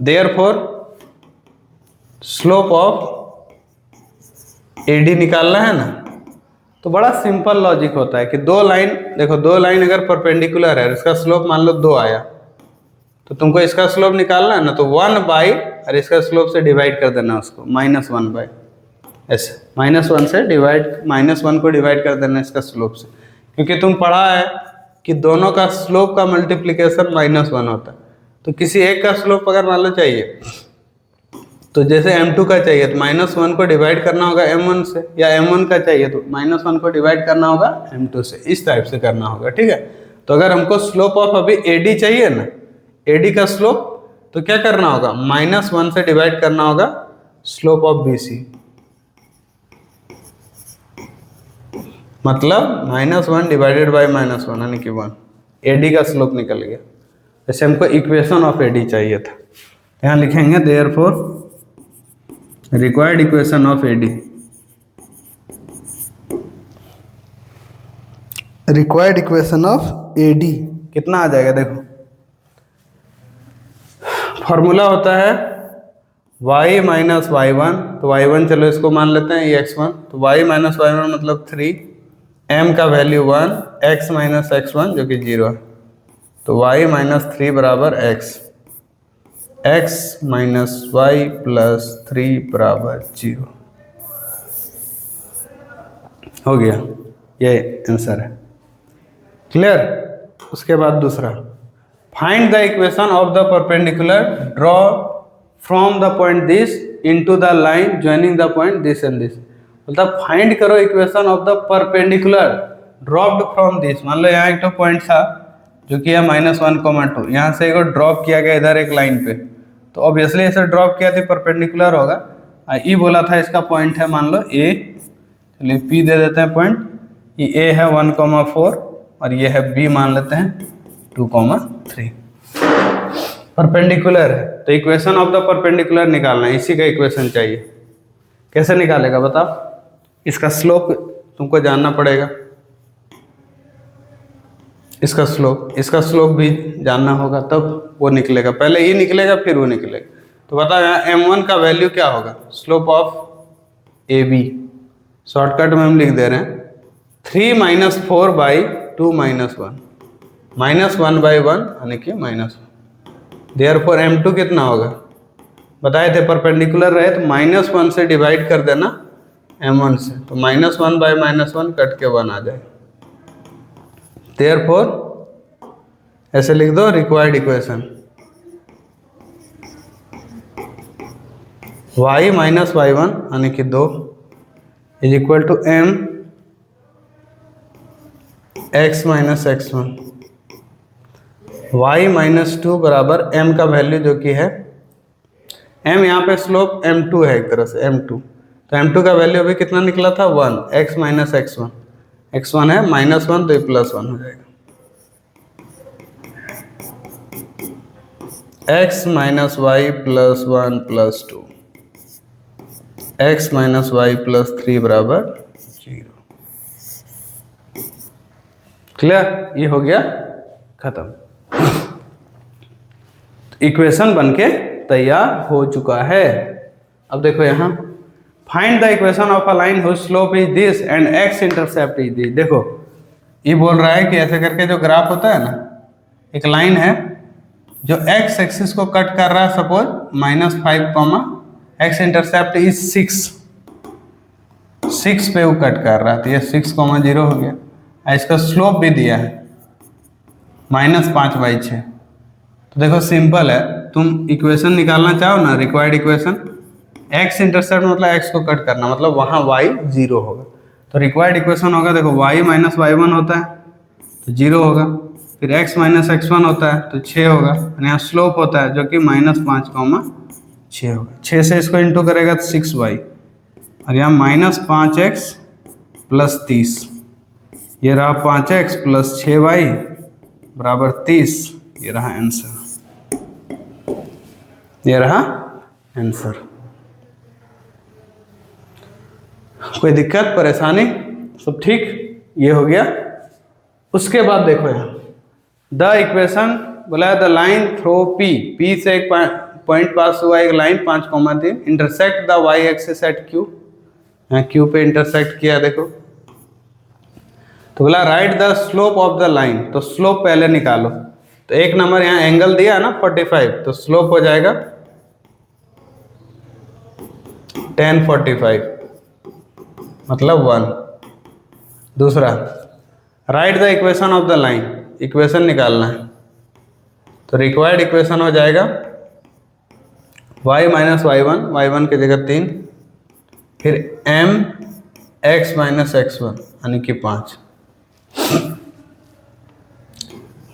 देयरफॉर स्लोप ऑफ AD निकालना है ना, तो बड़ा सिंपल लॉजिक होता है कि दो लाइन, देखो दो लाइन अगर परपेंडिकुलर है, इसका स्लोप मान लो 2 आया, तो तुमको इसका स्लोप निकालना है ना, तो 1 बाई और इसका स्लोप से डिवाइड कर देना उसको, -1 बाई, ऐसे -1 से डिवाइड, -1 को डिवाइड कर देना इसका स्लोप से, क्योंकि तुम पढ़ा है कि दोनों का स्लोप का मल्टीप्लिकेशन -1 होता है। तो किसी एक का स्लोप अगर मान लो चाहिए, तो जैसे m2 का चाहिए तो -1 को डिवाइड करना होगा m1 से, या m1 का चाहिए तो -1 को डिवाइड करना होगा m2 से, इस टाइप से करना होगा, ठीक है। तो अगर हमको स्लोप ऑफ अभी AD चाहिए ना, AD का स्लोप, तो क्या करना होगा, -1 से डिवाइड करना होगा स्लोप ऑफ BC, मतलब -1 डिवाइडेड बाई -1 यानी कि 1, AD का स्लोप निकल गया। जैसे हमको इक्वेशन ऑफ AD चाहिए था, यहाँ लिखेंगे therefore required equation of AD, required equation of AD कितना आ जाएगा, देखो फॉर्मूला होता है y माइनस y1, तो y1 चलो इसको मान लेते हैं ये x1, तो y माइनस y1 मतलब 3, m का वैल्यू 1, x माइनस x1 जो कि 0 है, तो y माइनस 3 बराबर x माइनस y प्लस 3 बराबर 0 हो गया, ये आंसर है। क्लियर? उसके बाद दूसरा, find the equation of the perpendicular draw from the point this into the line joining the point this and this. मतलब फाइंड करो equation of the perpendicular dropped from this. मान लो यहाँ एक तो पॉइंट था जो कि है -1, 2, यहाँ से एक ड्रॉप किया गया इधर एक लाइन पे, तो ऑब्वियसली ऐसे ड्रॉप किया तो परपेंडिकुलर होगा। ई बोला था इसका पॉइंट है मान लो ए, चलिए पी दे देते हैं पॉइंट, ये ए है 1,4 और ये है बी मान लेते हैं 2,3, परपेंडिकुलर है। तो इक्वेशन ऑफ द परपेंडिकुलर निकालना है, इसी का इक्वेशन चाहिए। कैसे निकालेगा बताओ? इसका स्लोप तुमको जानना पड़ेगा, इसका स्लोप भी जानना होगा, तब वो निकलेगा। पहले ये निकलेगा फिर वो निकलेगा। तो बताओ यहाँ m1 का वैल्यू क्या होगा, slope of A B. Shortcut में हम लिख दे रहे हैं 3 - 4 / 2 - 1 -1/1 यानी कि -1। देयरफॉर m2 कितना होगा, बताए थे परपेंडिकुलर रहे तो -1 से डिवाइड कर देना m1 से, तो -1/-1 कट के 1 आ जाएगा। देयरफॉर ऐसे लिख दो रिक्वायर्ड इक्वेशन y - y1 यानी कि 2 is equal to m x - x1। y - 2 बराबर m का वैल्यू जो कि है m, यहाँ पे स्लोप m2 है एक तरह से m2, तो m2 का वैल्यू अभी कितना निकला था 1, x - x1, x1 है -1 तो ये +1 हो जाएगा। x - y + 1 + 2 x - y + 3 बराबर 0। क्लियर, ये हो गया खत्म। इक्वेशन बनके तैयार हो चुका है। अब देखो यहाँ find the equation of a line whose slope is this and x intercept is this. देखो ये बोल रहा है कि ऐसे करके जो ग्राफ होता है ना, एक लाइन है जो x एक्सिस को कट कर रहा है, सपोज -5, x इंटरसेप्ट इज 6 पे वो कट कर रहा है, तो ये 6,0 हो गया। इसका स्लोप भी दिया है -5/6। तो देखो सिंपल है, तुम इक्वेशन निकालना चाहो ना, रिक्वायर्ड इक्वेशन, x इंटरसेप्ट मतलब x को कट करना, मतलब वहाँ y 0 होगा। तो रिक्वायर्ड इक्वेशन होगा, देखो y - y1 होता है तो 0 होगा, फिर x - x1 होता है तो 6 होगा, यहाँ स्लोप होता है जो कि -5,6 होगा। 6 से इसको इंटू करेगा तो 6y, और यहाँ -5x + 30, ये रहा 5x + 6y बराबर 30। ये रहा आंसर, ये रहा आंसर। कोई दिक्कत परेशानी, सब ठीक, ये हो गया। उसके बाद देखो यहाँ द इक्वेशन बोला द लाइन थ्रो P से एक पॉइंट पास हुआ, एक line 5,3 intersect the y axis eight Q, यहाँ Q पे इंटरसेक्ट किया देखो। तो बोला right the slope of the line, तो स्लोप पहले निकालो। तो एक नंबर यहाँ एंगल दिया है ना 45, तो स्लोप हो जाएगा tan 45 मतलब 1। दूसरा right the equation of the line, equation निकालना है, तो रिक्वायर्ड इक्वेशन हो जाएगा y - y1, y1 की जगह 3, फिर m x - x1 यानी कि 5,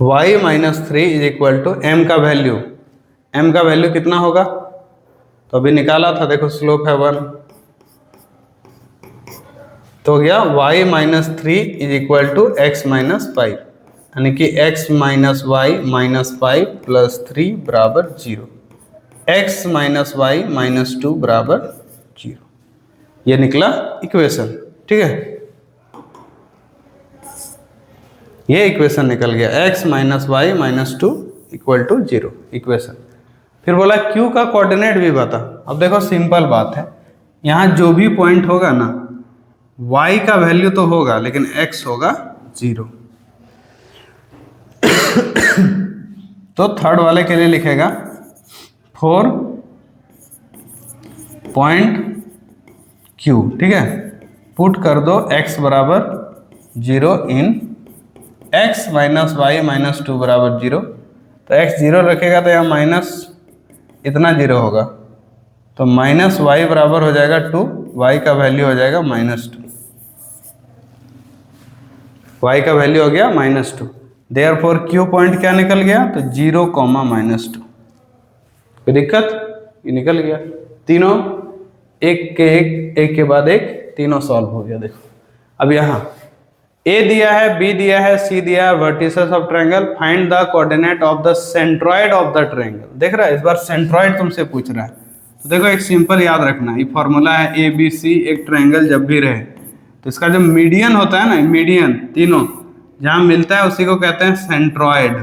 y - 3 is equal to m का वैल्यू, m का वैल्यू कितना होगा, तो अभी निकाला था देखो स्लोप है 1, तो गया y - 3 is equal to x - 5 यानी कि x - y - 5 + 3 बराबर 0, x - y - 2 बराबर 0। ये निकला इक्वेशन, ठीक है, ये इक्वेशन निकल गया x - y - 2 equal to 0 equation. फिर बोला q का कोऑर्डिनेट भी बता। अब देखो सिंपल बात है, यहाँ जो भी पॉइंट होगा ना y का वैल्यू तो होगा लेकिन x होगा 0। तो थर्ड वाले के लिए लिखेगा 4 पॉइंट q, ठीक है, पुट कर दो x बराबर 0 इन x - y - 2 बराबर 0, तो x 0 रखेगा तो यहाँ माइनस इतना 0 होगा, तो -y बराबर हो जाएगा 2, y का वैल्यू हो जाएगा -2, y का वैल्यू हो गया -2। देयरफॉर q पॉइंट क्या निकल गया, तो 0, -2। कोई दिक्कत, ये निकल गया। तीनों एक के बाद एक तीनों सॉल्व हो गया। देखो अब यहाँ a दिया है, b दिया है, c दिया है, vertices of triangle, find the coordinate of the centroid of the triangle. देख रहा है, इस बार सेंट्रॉइड तुमसे पूछ रहा है। तो देखो एक सिंपल याद रखना, ये फॉर्मूला है ABC, एक ट्रायंगल जब भी रहे तो इसका जो मीडियन होता है ना, मीडियन तीनों, जहां मिलता है उसी को कहते हैं सेंट्रॉयड।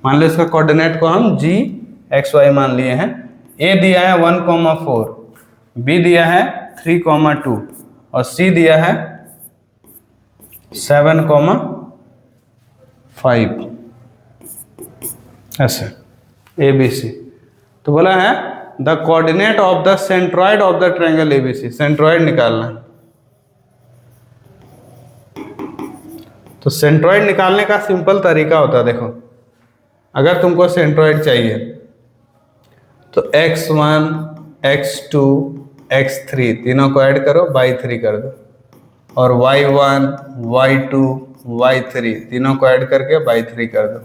मान लो इसका कोऑर्डिनेट को हम जी एक्स वाई मान लिए हैं। ए दिया है 1,4, बी दिया है 3,2 और सी दिया है 7,5, ऐसे ए बी सी। तो बोला है the coordinate of the centroid of the triangle ABC, centroid निकालना है। तो सेंट्रॉयड निकालने का सिंपल तरीका होता है, देखो अगर तुमको सेंट्रॉयड चाहिए तो x1 x2 x3 तीनों को ऐड करो, बाई 3 कर दो, और y1 y2 y3 तीनों को ऐड करके बाई 3 कर दो।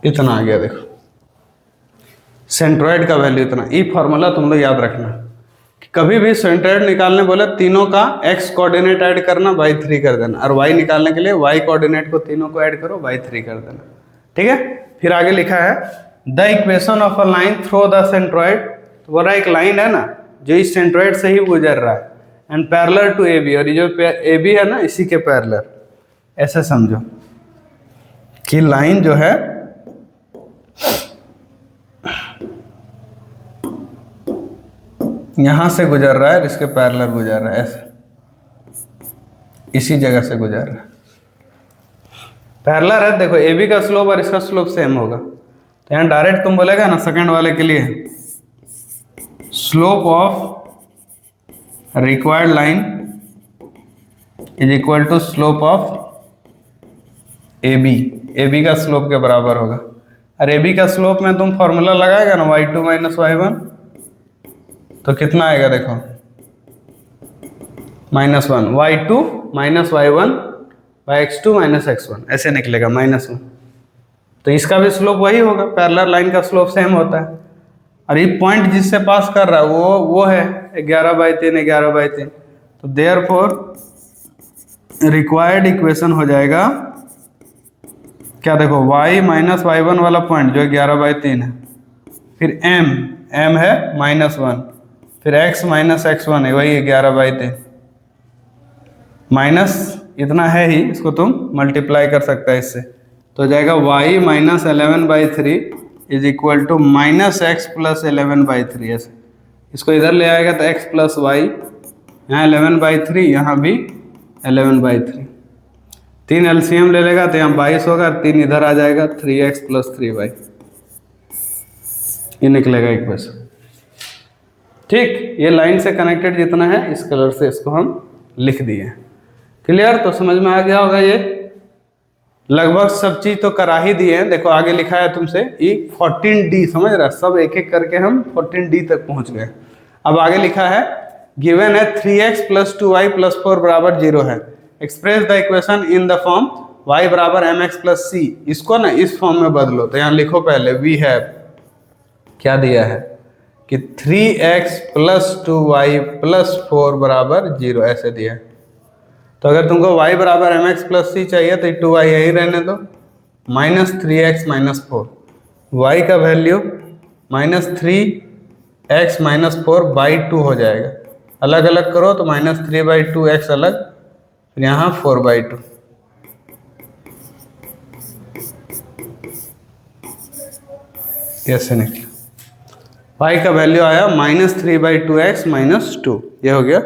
इतना आ गया, देखो सेंट्रॉयड का वैल्यू इतना। ई फॉर्मूला तुम लोग याद रखना कि कभी भी सेंट्रॉयड निकालने बोले तीनों का x कोऑर्डिनेट ऐड करना, बाई 3 कर देना, और y निकालने के लिए y कोऑर्डिनेट को तीनों को ऐड करो, बाई 3 कर देना। ठीक है, फिर आगे लिखा है the equation of a line through the centroid. तो बोल रहा है एक लाइन है ना जो इस सेंट्रॉयड से ही गुजर रहा है and parallel to A B, और ये जो ए बी है ना इसी के पैरेलल। ऐसे समझो कि लाइन जो है यहां से गुजर रहा है, इसके पैरेलल गुजर रहा है, ऐसे इसी जगह से गुजर रहा है, पैरेलल है। देखो ए बी का स्लोप और इसका स्लोप सेम होगा, तो यहाँ डायरेक्ट तुम बोलेगा ना सेकंड वाले के लिए slope of required line is equal to slope of A B का स्लोप के बराबर होगा। और ए बी का स्लोप में तुम फॉर्मूला लगाएगा ना y2 माइनस y1, तो कितना आएगा देखो -1, y2 minus y1 by x2 minus x1, ऐसे निकलेगा -1। तो इसका भी स्लोप वही होगा, पैरेलल लाइन का स्लोप सेम होता है। और ये पॉइंट जिससे पास कर रहा है वो है 11/3 11/3। तो देयरफॉर रिक्वायर्ड इक्वेशन हो जाएगा क्या, देखो y माइनस y1 वाला पॉइंट जो 11/3 है, फिर m है -1, फिर x माइनस x1 है वही 11/3, माइनस इतना है ही, इसको तुम मल्टीप्लाई कर सकता है इससे, तो हो जाएगा y minus 11/3 is equal to minus x plus 11/3। ऐसे इसको इधर ले आएगा तो x प्लस y, यहाँ 11/3, यहाँ भी 11/3, 3 एलसीएम ले लेगा तो यहाँ 22 होगा, 3 इधर आ जाएगा, 3x प्लस 3y, ये निकलेगा इक्वेशन। ठीक, ये लाइन से कनेक्टेड जितना है इस कलर से इसको हम लिख दिए। क्लियर? तो समझ में आ गया होगा, ये लगभग सब चीज तो करा ही दिए हैं। देखो आगे लिखा है तुमसे ये 14D, समझ रहा, सब एक एक करके हम 14D तक पहुंच गए। अब आगे लिखा है गिवन है 3x प्लस 2y प्लस 4 बराबर 0 है, express the equation in the form y बराबर mx प्लस c। इसको ना इस फॉर्म में बदलो, तो यहाँ लिखो पहले वी हैव क्या दिया है कि 3x प्लस 2y प्लस 4 बराबर 0 ऐसे दिया है। तो अगर तुमको y बराबर mx प्लस c चाहिए तो 2y यही रहने दो, माइनस 3x माइनस 4, y का वैल्यू माइनस 3x माइनस 4/2 हो जाएगा। अलग अलग करो तो -3/2 x अलग, फिर यहाँ 4/2, कैसे निकला, y का वैल्यू आया -3/2 x माइनस 2, ये हो गया।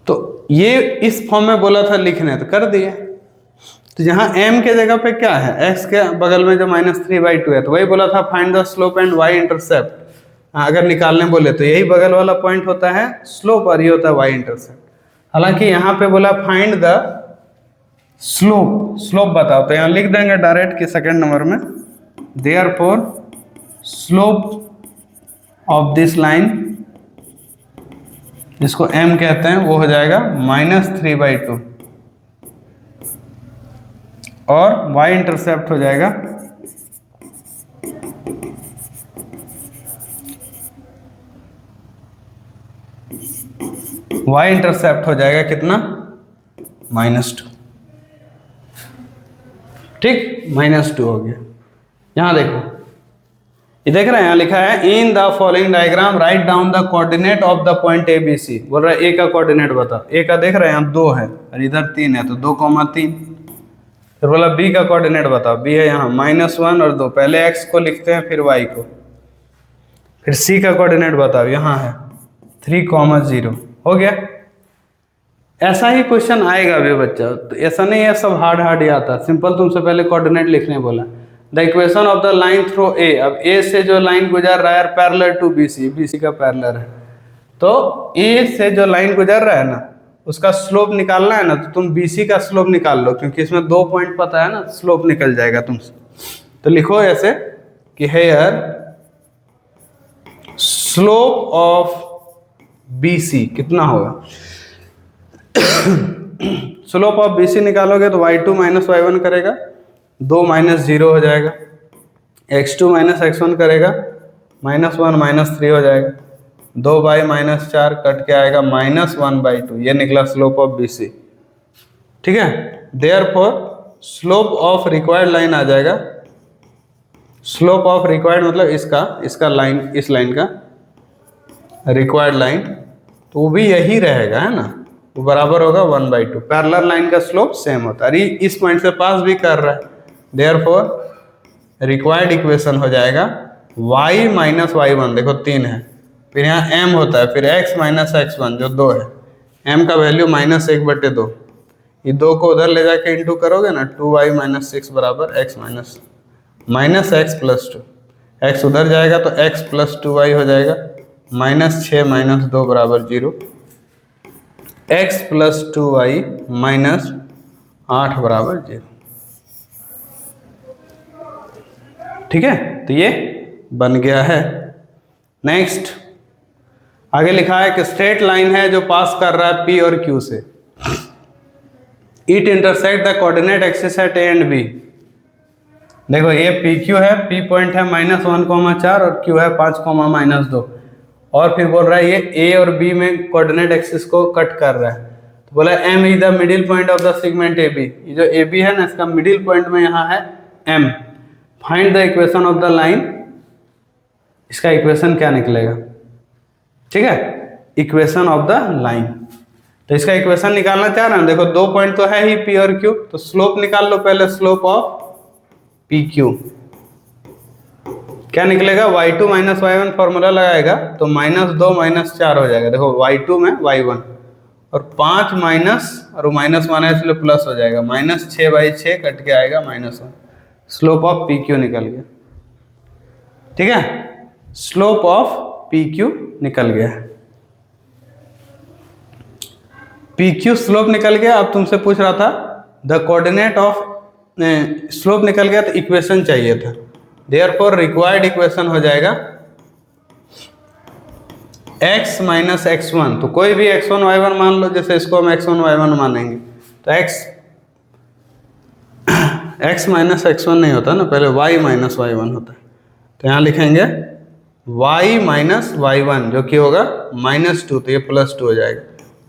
तो ये इस फॉर्म में बोला था लिखने, तो कर दिए। तो यहाँ m के जगह पे क्या है, x के बगल में जो -3/2 है, तो वही बोला था find the slope and y intercept. अगर निकालने बोले तो यही बगल वाला पॉइंट होता है स्लोप और ये होता है y इंटरसेप्ट। हालांकि यहाँ पे बोला फाइंड द स्लोप, स्लोप बताओ, तो यहाँ लिख देंगे डायरेक्ट कि सेकंड नंबर में therefore slope of this line, जिसको m कहते हैं, वो हो जाएगा -3/2 और y इंटरसेप्ट हो जाएगा y इंटरसेप्ट हो जाएगा कितना, -2। ठीक, -2 हो गया। यहां देखो, ये देख रहे हैं, यहाँ लिखा है in the following diagram write down the coordinate of the point A B C. बोल रहा है ए का कोऑर्डिनेट बताओ। ए का देख रहे हैं यहाँ 2 है और इधर 3 है, तो 2,3। फिर बोला बी का कोऑर्डिनेट बताओ। बी है यहाँ -1 और 2। पहले x को लिखते हैं फिर y को। फिर सी का कोऑर्डिनेट बताओ, यहाँ है 3,0। हो गया। ऐसा ही क्वेश्चन आएगा अभी बच्चा, तो ऐसा नहीं है सब हार्ड ही आता। सिंपल तुमसे पहले कोऑर्डिनेट लिखने बोला। The equation of the line through A. अब ए से जो लाइन गुजर रहा है parallel to B C, B C का पैरेलल है, तो ए से जो लाइन गुजर रहा है ना उसका स्लोप निकालना है ना, तो तुम बी सी का स्लोप निकाल लो, क्योंकि इसमें 2 पॉइंट पता है ना, स्लोप निकल जाएगा तुमसे। तो लिखो ऐसे कि here slope of B C कितना होगा। स्लोप ऑफ बी सी निकालोगे तो y2 माइनस y1 करेगा, 2 -0 हो जाएगा। x2 माइनस x1 करेगा, -1 -3 हो जाएगा। 2/-4 कट के आएगा -1/2। ये निकला स्लोप ऑफ बी सी। ठीक है, therefore slope of required line आ जाएगा। स्लोप ऑफ रिक्वायर्ड मतलब इसका लाइन, इस लाइन का रिक्वायर्ड लाइन, तो वो भी यही रहेगा, है ना, वो बराबर होगा 1/2। पैरेलल लाइन का स्लोप सेम होता है। अरे इस पॉइंट से पास भी कर रहा है, देयरफॉर रिक्वायर्ड इक्वेशन हो जाएगा y माइनस y1। देखो 3 है, फिर यहाँ m होता है, फिर x माइनस x1 जो 2 है, m का वैल्यू -1/2। ये 2 को उधर ले जाके इंटू करोगे ना, 2y - 6 बराबर x -x + 2। x उधर जाएगा तो x + 2y हो जाएगा, -6 - 2 बराबर 0। x + 2y -8 बराबर 0। ठीक है, तो ये बन गया है। नेक्स्ट आगे लिखा है कि स्ट्रेट लाइन है जो पास कर रहा है P और Q से। It intersect the coordinate axis at A and B। देखो ये PQ है, P पॉइंट है -1,4 और Q है 5,-2। और फिर बोल रहा है ये A और B में कोऑर्डिनेट एक्सिस को कट कर रहा है, तो बोला M is the middle point of the segment AB। ये जो AB है ना, इसका मिडिल पॉइंट में यहाँ है M। Find the equation of the line. इसका इक्वेशन क्या निकलेगा, ठीक है, इक्वेशन ऑफ द लाइन। तो इसका इक्वेशन निकालना चाह रहे हैं। देखो 2 पॉइंट तो है ही P और Q, तो स्लोप निकाल लो पहले, स्लोप ऑफ PQ क्या निकलेगा, y2 माइनस y1 फॉर्मूला लगाएगा तो -2 - 4 हो जाएगा। देखो y2 में y1 और 5 माइनस और -1 है इसलिए प्लस हो जाएगा, -6/6 कट के आएगा -1। स्लोप ऑफ PQ निकल गया। ठीक है, स्लोप ऑफ PQ निकल गया। PQ स्लोप निकल गया। अब तुमसे पूछ रहा था द कोऑर्डिनेट ऑफ, स्लोप निकल गया तो इक्वेशन चाहिए था। देयरफॉर रिक्वायर्ड इक्वेशन हो जाएगा x - x1। तो कोई भी x1 y1 मान लो, जैसे इसको हम x1 y1 मानेंगे तो x - x1 नहीं होता ना, पहले y - y1 होता है। तो यहाँ लिखेंगे y - y1 जो कि होगा -2, तो ये +2 हो जाएगा।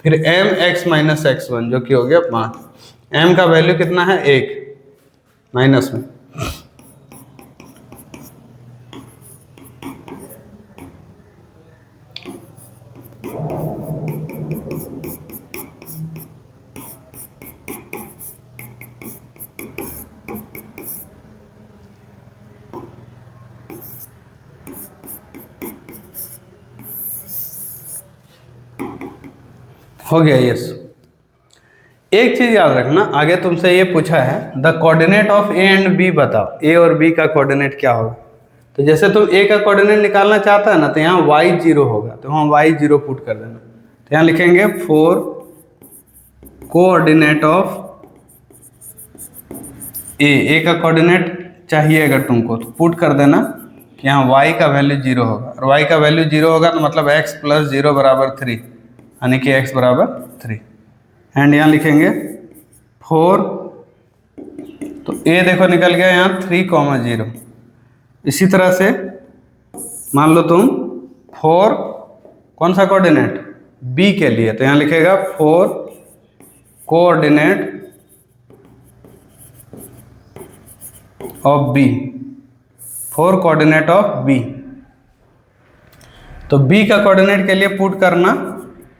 फिर m x - x1 जो कि हो गया 5। m का वैल्यू कितना है, 1 माइनस में। हो गया यस। एक चीज याद रखना, आगे तुमसे ये पूछा है the coordinate of A and B बताओ। ए और बी का कोऑर्डिनेट क्या होगा। तो जैसे तुम ए का कोऑर्डिनेट निकालना चाहता है ना, तो यहाँ y 0 होगा, तो वहाँ y 0 पुट कर देना। तो यहाँ लिखेंगे 4 कोऑर्डिनेट ऑफ ए का कोऑर्डिनेट चाहिए अगर तुमको, तो पुट कर देना कि यहाँ y का वैल्यू 0 होगा। और y का वैल्यू 0 होगा तो मतलब x + 0 बराबर 3, यानी कि x बराबर 3। एंड यहाँ लिखेंगे 4, तो a देखो निकल गया यहाँ 3,0। इसी तरह से मान लो तुम 4 कौन सा कोऑर्डिनेट, बी के लिए, तो यहाँ लिखेगा 4 coordinate of B, 4 coordinate of B. तो बी का कोऑर्डिनेट के लिए पुट करना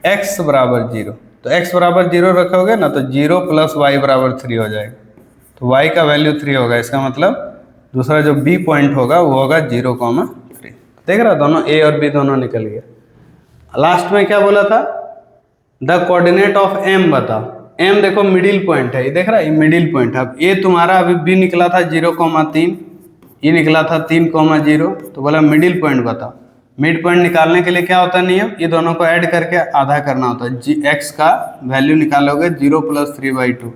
x बराबर 0, तो x बराबर 0 रखोगे ना तो 0 प्लस y बराबर 3 हो जाएगा, तो y का वैल्यू 3 होगा। इसका मतलब दूसरा जो b पॉइंट होगा वो होगा 0,3। देख रहा, दोनों a और b दोनों निकल गया। लास्ट में क्या बोला था, द कोऑर्डिनेट ऑफ m बता। m देखो मिडिल पॉइंट है, ये देख रहा है, ये मिडिल पॉइंट है। अब ये तुम्हारा अभी b निकला था 0,3, ये निकला था 3,0, तो बोला मिडिल पॉइंट बता। मिड पॉइंट निकालने के लिए क्या होता है नियम, ये दोनों को ऐड करके आधा करना होता है। x का वैल्यू निकालोगे 0 + 3/2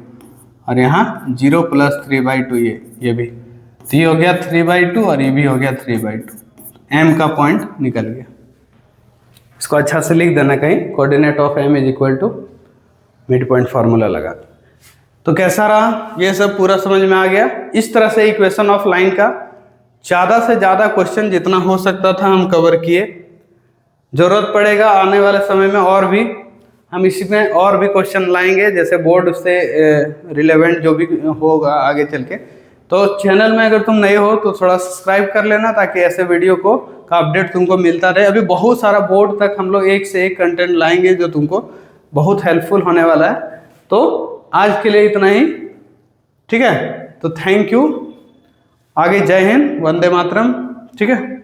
और यहाँ 0 + 3/2, ये भी, तो ये हो गया 3/2 और ये भी हो गया 3/2। m का पॉइंट निकल गया। इसको अच्छा से लिख देना कहीं, coordinate of m = mid point formula लगा। तो कैसा रहा, ये सब पूरा समझ में आ गया। इस तरह से इक्वेशन ऑफ लाइन का ज़्यादा से ज़्यादा क्वेश्चन जितना हो सकता था हम कवर किए। जरूरत पड़ेगा आने वाले समय में और भी हम इसमें और भी क्वेश्चन लाएंगे, जैसे बोर्ड से रिलेवेंट जो भी होगा आगे चल के। तो चैनल में अगर तुम नए हो तो थोड़ा सब्सक्राइब कर लेना, ताकि ऐसे वीडियो का अपडेट तुमको मिलता रहे। अभी बहुत सारा बोर्ड तक हम लोग एक से एक कंटेंट लाएंगे जो तुमको बहुत हेल्पफुल होने वाला है। तो आज के लिए इतना ही, ठीक है। तो थैंक यू, आगे जय हिंद, वंदे मातरम, ठीक है।